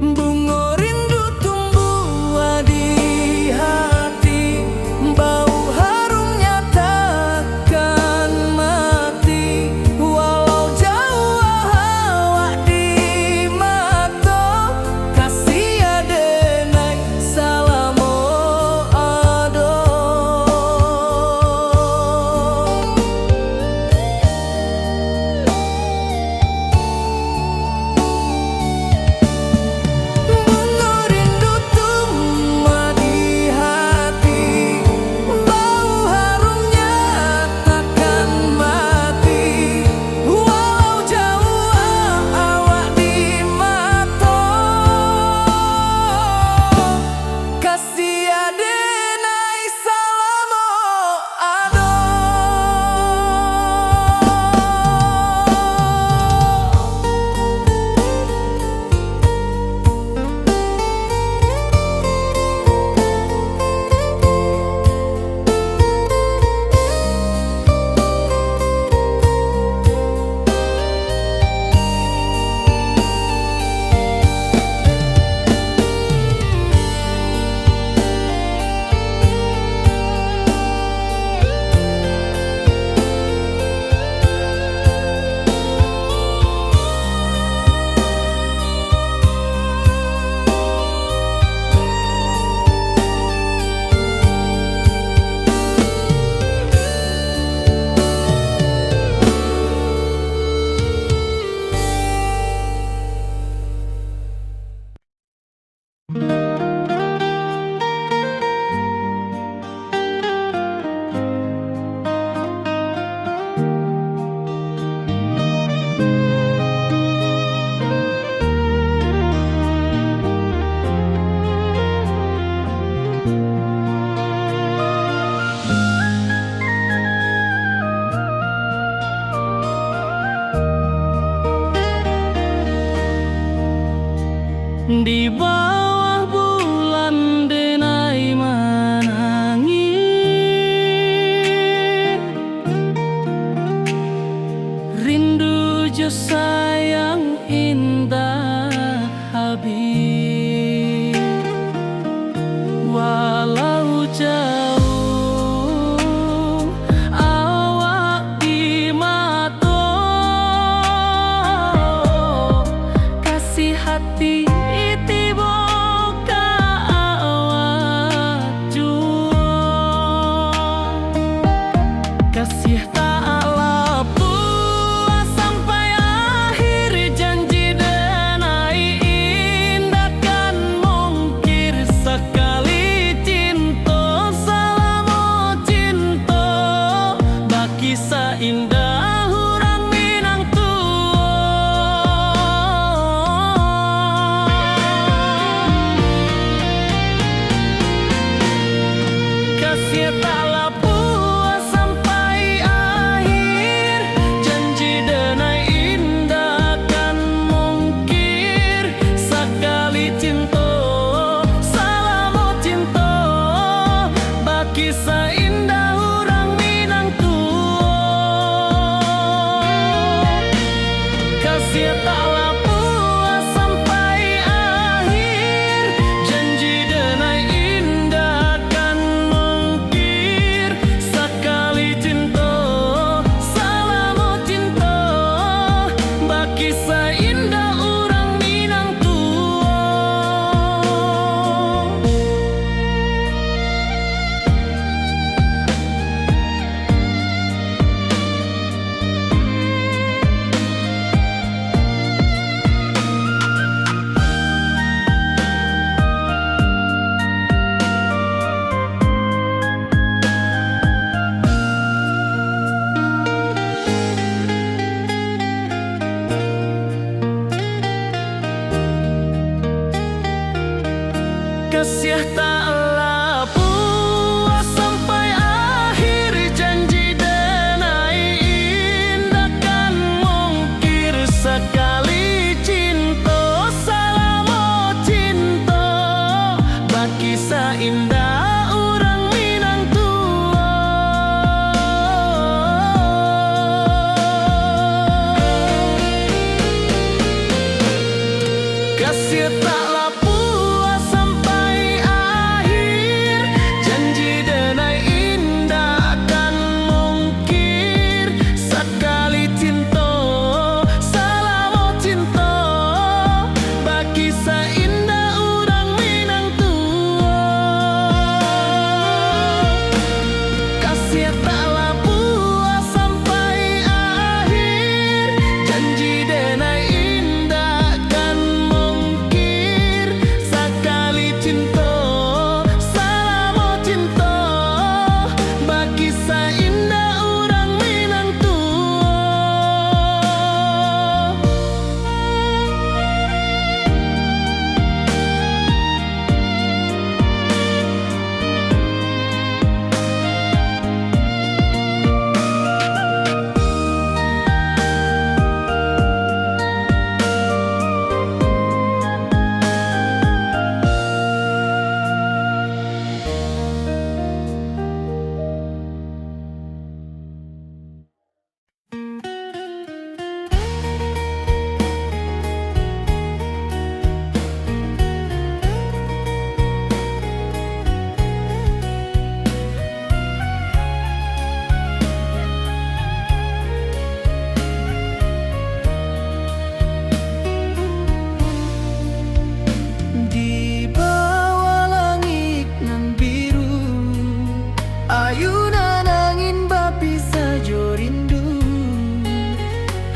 Bunga rindu tumbuh di hati, bau harumnya takkan mati. Walau jauh awak di mata, kasih adenai salamo ado. Bunga rindu tumbuh di hati, bau harumnya takkan mati. Walau jauh awak di mata, kasih adenai salamo ado. Di bawah bulan denai menangis, rindu jo sayang indah habis. Walau jauh awak di mata, kasih hati kasih tak lepas sampai akhir, janji denai indah kan mungkir. Sekali cinta salamo cinta, baki seindah hurang Minang tua. Kasih tak lepas sampai akhir, janji denai indah kan mungkir. Sekali cinta salamo cinta, baki seindah hurang Minang tua. Kasih tak lepas sampai akhir, janji denai indah kan mungkir. Sekali cinta salamo cinta, baki seindah urang Minang tua. Kasih tak lepas sampai akhir, janji denai indah kan mungkir.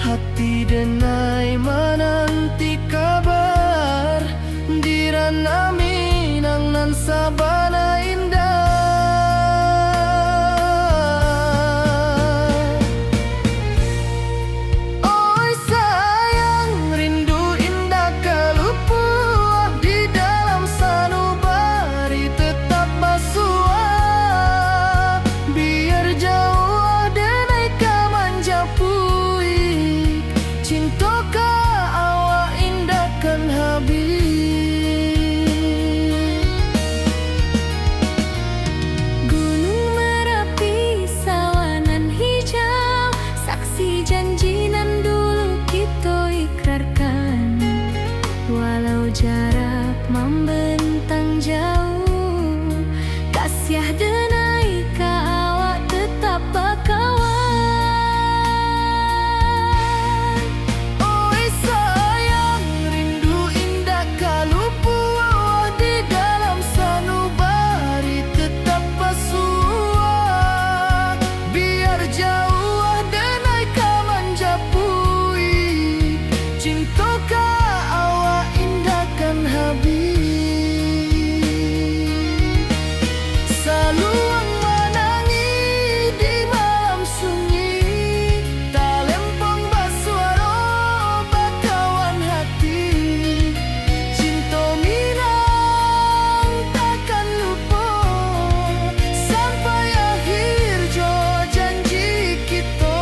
hati denai menanti kabar di ranah Minang nan sabana indah. Oi sayang, rindu indah kalupuah di dalam sanubari tetap basua. Biar jauh denai kamanja puik, cinta ka awak indahkan habis. Gunung Merapi, sawanan hijau, saksi janji nan dulu kita ikrarkan. Walau jarak membentang jauh, kasiah denai ka awak tetap bakawan. Oi sayang, rindu indah kalupuah di dalam sanubari tetap basua. Biar jauh denai kamanja puik, cinta ka awak indahkan habis. Saluang menangi di malam sunyi, talempong basuaro bakawan hati. Cinta Minang takkan lupa sampai akhir jo janji kita.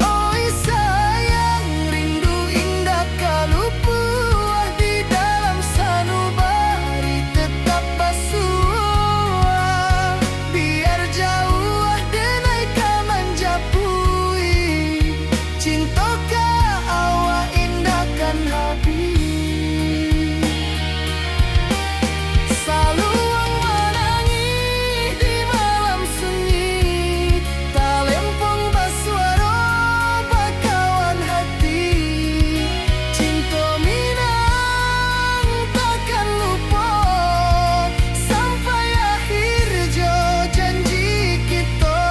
Oi sayang, rindu indah kalupuah di dalam sanubari tetap basua. Biar jauh denai kamanja puik, cinta ka awak indahkan habis. Saluang menangi di malam sunyi, talempong basuaro bakawan hati. Cinta Minang takkan lupa sampai akhir jo janji kita.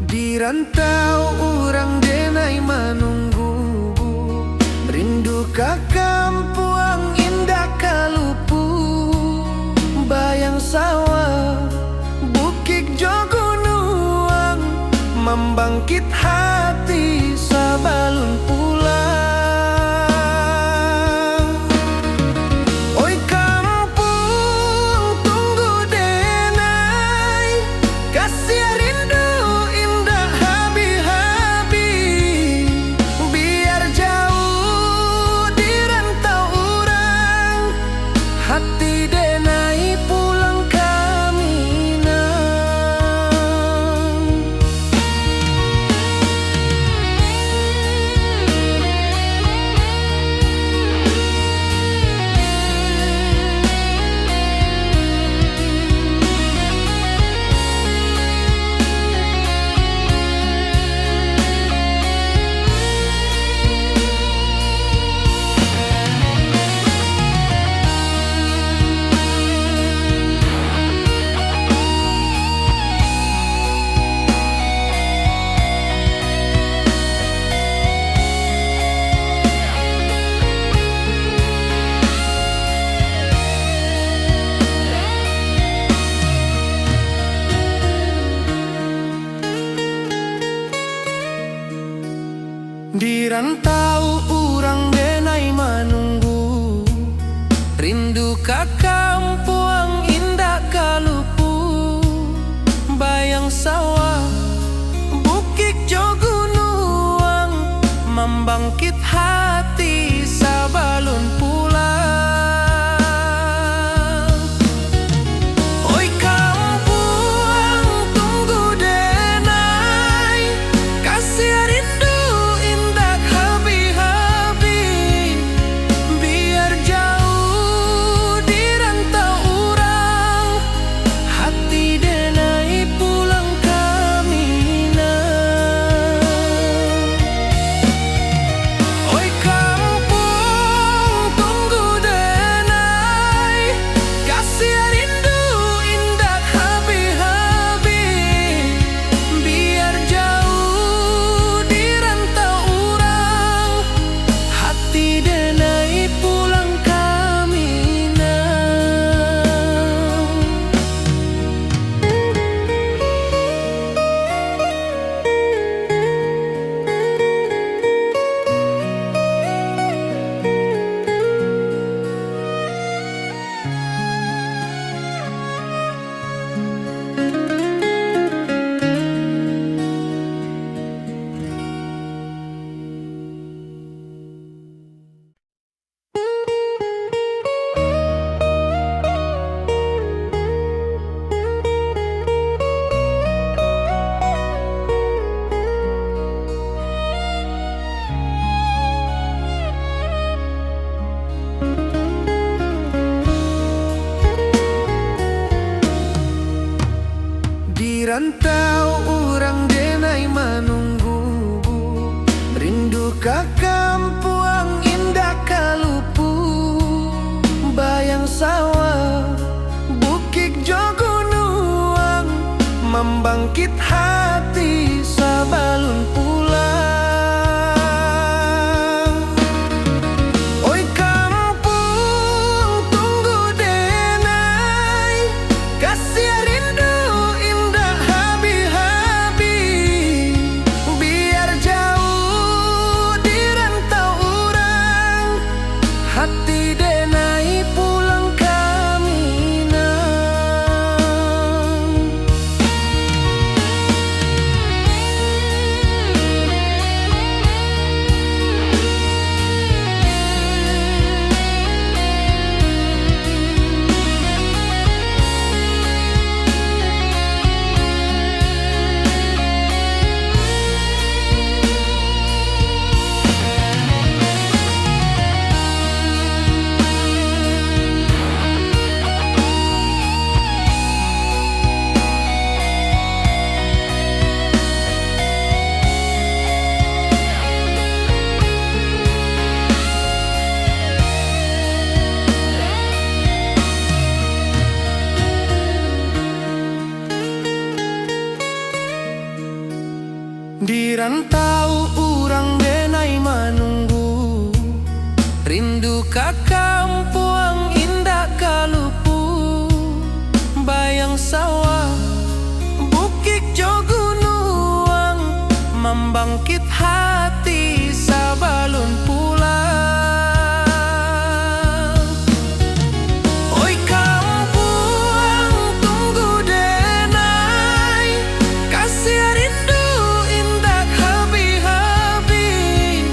Di rantau urang denai menunggu, rindu ka kampuang indah kalupu. Bayang sawah, bukit jo gunung, membangkit hati sabalun pulang. Oi kampung tunggu denai, kasih rindu indah habis rantau urang denai manunggu, rindu ka kampung indah kalupu, bayang sawah bukit jo gunung, membangkit hati sabalun pulang. Oi kampung tunggu denai, kasih rindu indah habi-habi, biar jauh di rantau urang, hati denai pulang kamina. Oi kampung tunggu denai, kasih rindu indah habi-habi, biar jauh di rantau urang, hati denai pulang kamina. Di rantau urang denai manunggu, rindu ka kampung indah kalupu, bayang sawah bukit jo gunung, membangkit hati sabalun pulang. Oi kampung tunggu denai, kasih rindu indah habi-habi, biar jauh di rantau urang, hati denai pulang kamina. Di rantau urang denai manunggu, rindu ka kampung indah kalupu, bayang sawah bukit jo gunung, membangkit hati sabalun pulang. Oi kampung tunggu denai, kasih rindu indah habi-habi,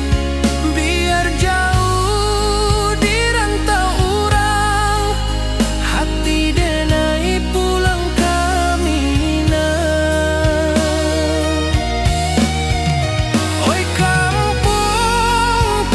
biar jauh di rantau urang, hati denai pulang kamina. Oi kampung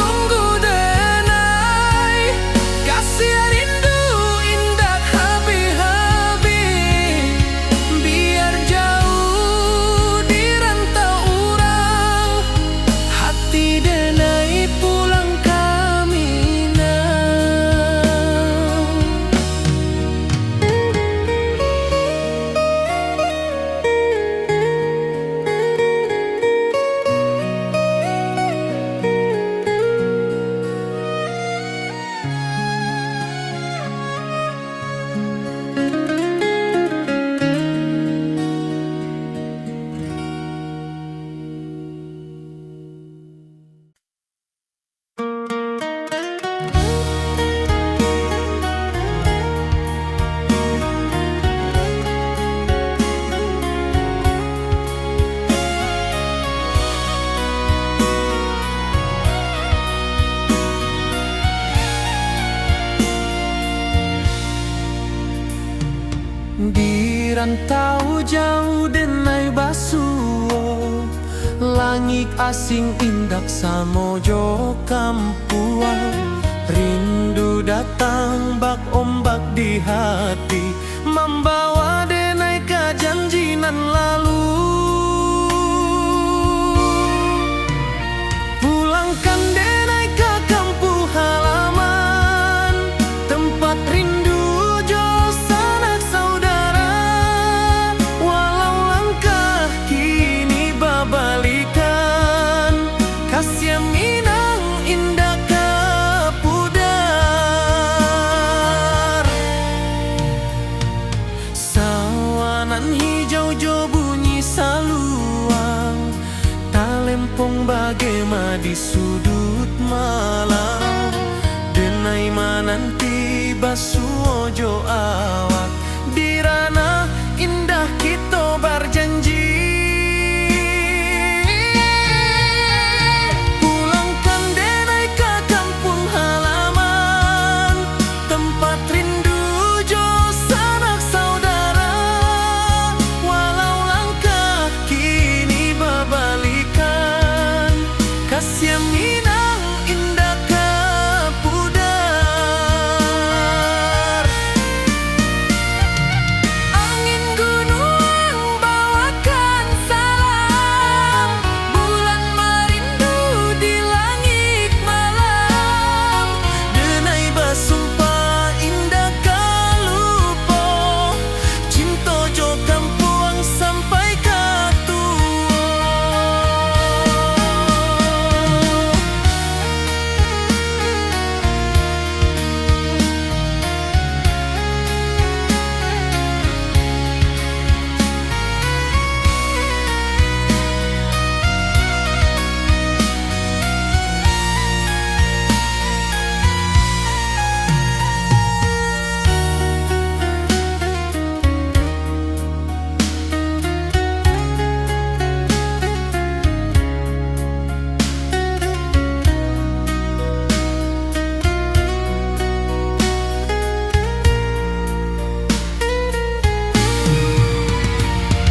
rantau jauh denai basuo, langit asing indak samojo kampuang. Rindu datang bak ombak di hati, membawa denai kejanjinan lalu. Pulangkan denai ke kampung halaman, tempat rindu jo sanak saudara. Walau langkah kini babalikan, kasih Minang indah kepudar. Sawanan hijau jo bunyi saluang, talempong bagema di sudut malam. Denai mananti basuo jo awak, di ranah indah kita berjanji. Pulangkan denai ke kampung halaman, tempat rindu jo sanak saudara. Walau langkah kini babalikan, kasih Minang indah kepudar. Angin gunung bawakan salam, bulan merindu di langit malam. Denai basumpah indah kalupo, cinta jo kampuang sampai ke tua.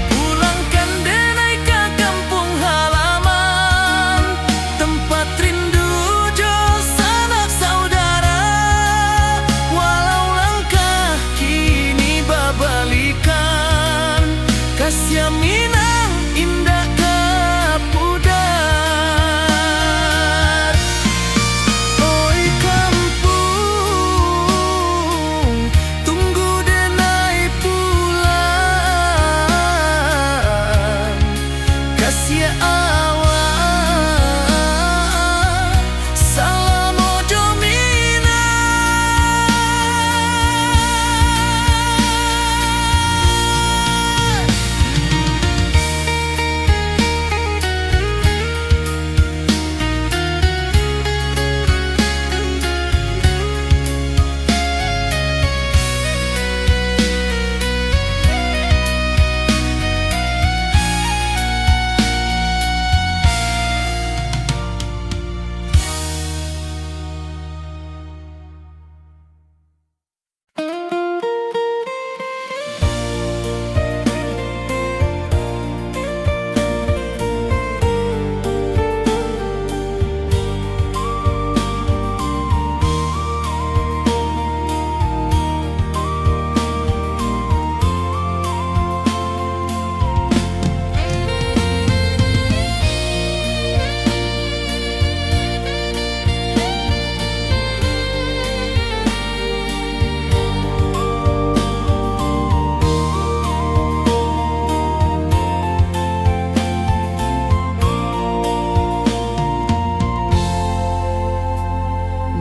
Pulangkan denai ke kampung halaman, tempat rindu jo sanak saudara. Walau langkah kini babalikan, kasih Minang indah kepudar. Oi kampung, tunggu denai pulang. Kasih awak, salam ojo Minang.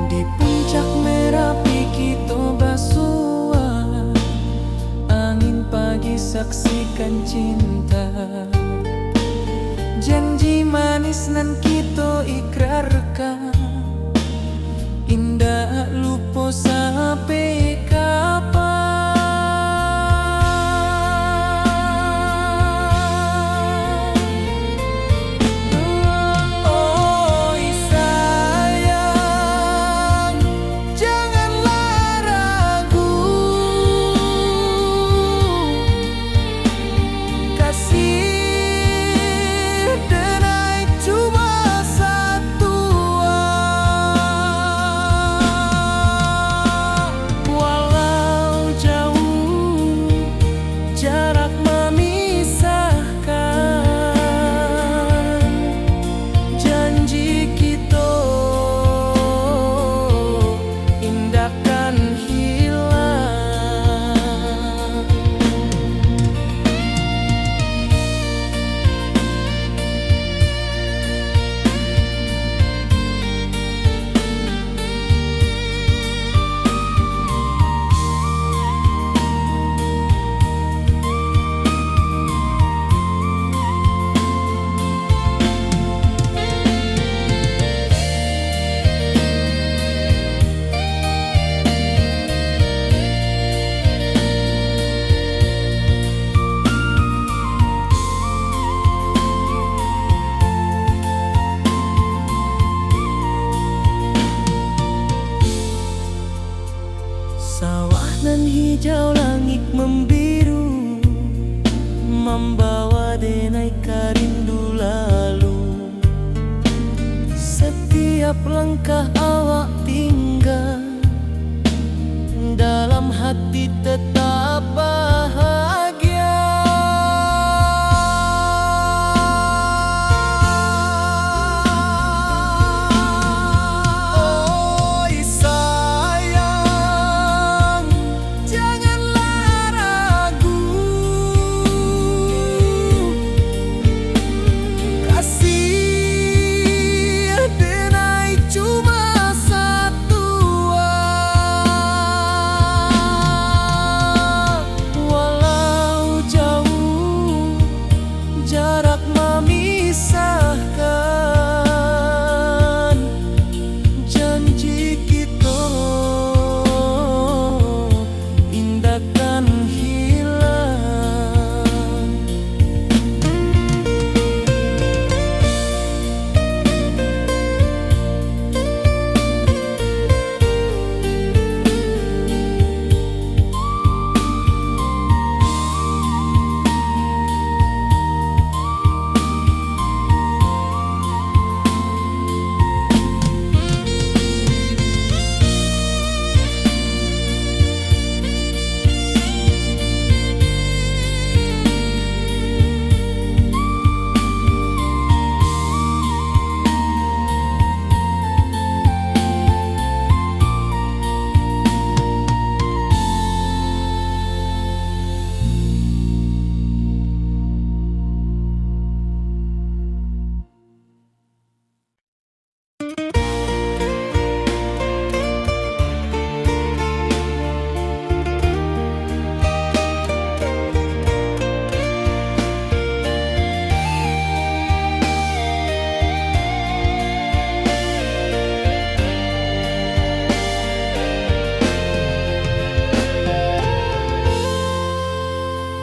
Di puncak Merapi kita basua, angin pagi saksikan cinta. Janji manis nan kita ikrarkan, indah lupa sampai kapan. Oi sayang, janganlah ragu. hijau langit membiru, membawa denai rindu lalu. Setiap langkah awak tinggal, dalam hati tetap bahagia. Oi sayang, janganlah ragu, kasih denai cuma satu. Walau jauh jarak memisahkan, janji kita indahkan hilang.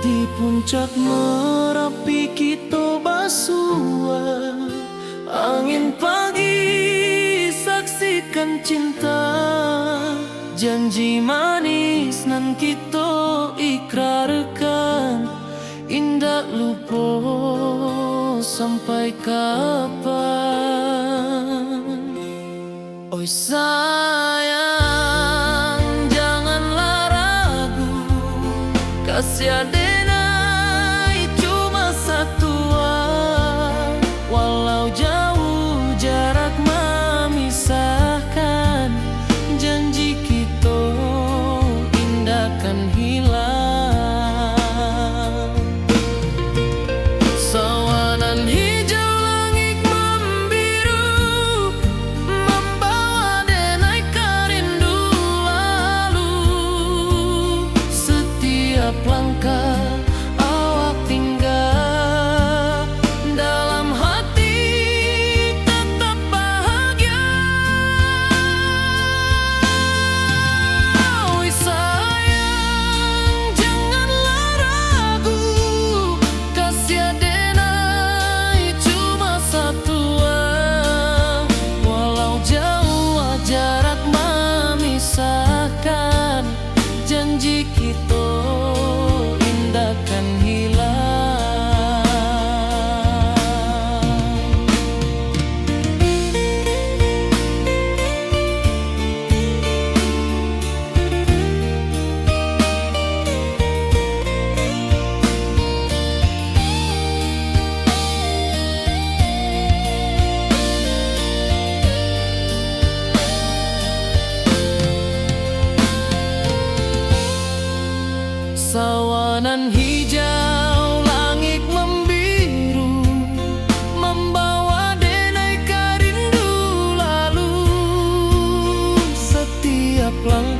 Di puncak Merapi kita bersua, angin pagi saksikan cinta, janji manis nan kita ikrarkan, indah lupa sampai kapan. Oi sayang, janganlah ragu, kasih denai cuma satu. Walau jauh jarak memisahkan, janji kita indahkan hilang. Sawanan hijau langit membiru, membawa denai rindu lalu. Setiap langkah awak tinggal, dalam hati tetap bahagia. Oi sayang, janganlah ragu, kasih denai cuma satu. Walau jauh jarak memisahkan, janji kita indahkan hilang. Sawanan hijau langit membiru, membawa denai rindu lalu. Setiap langkah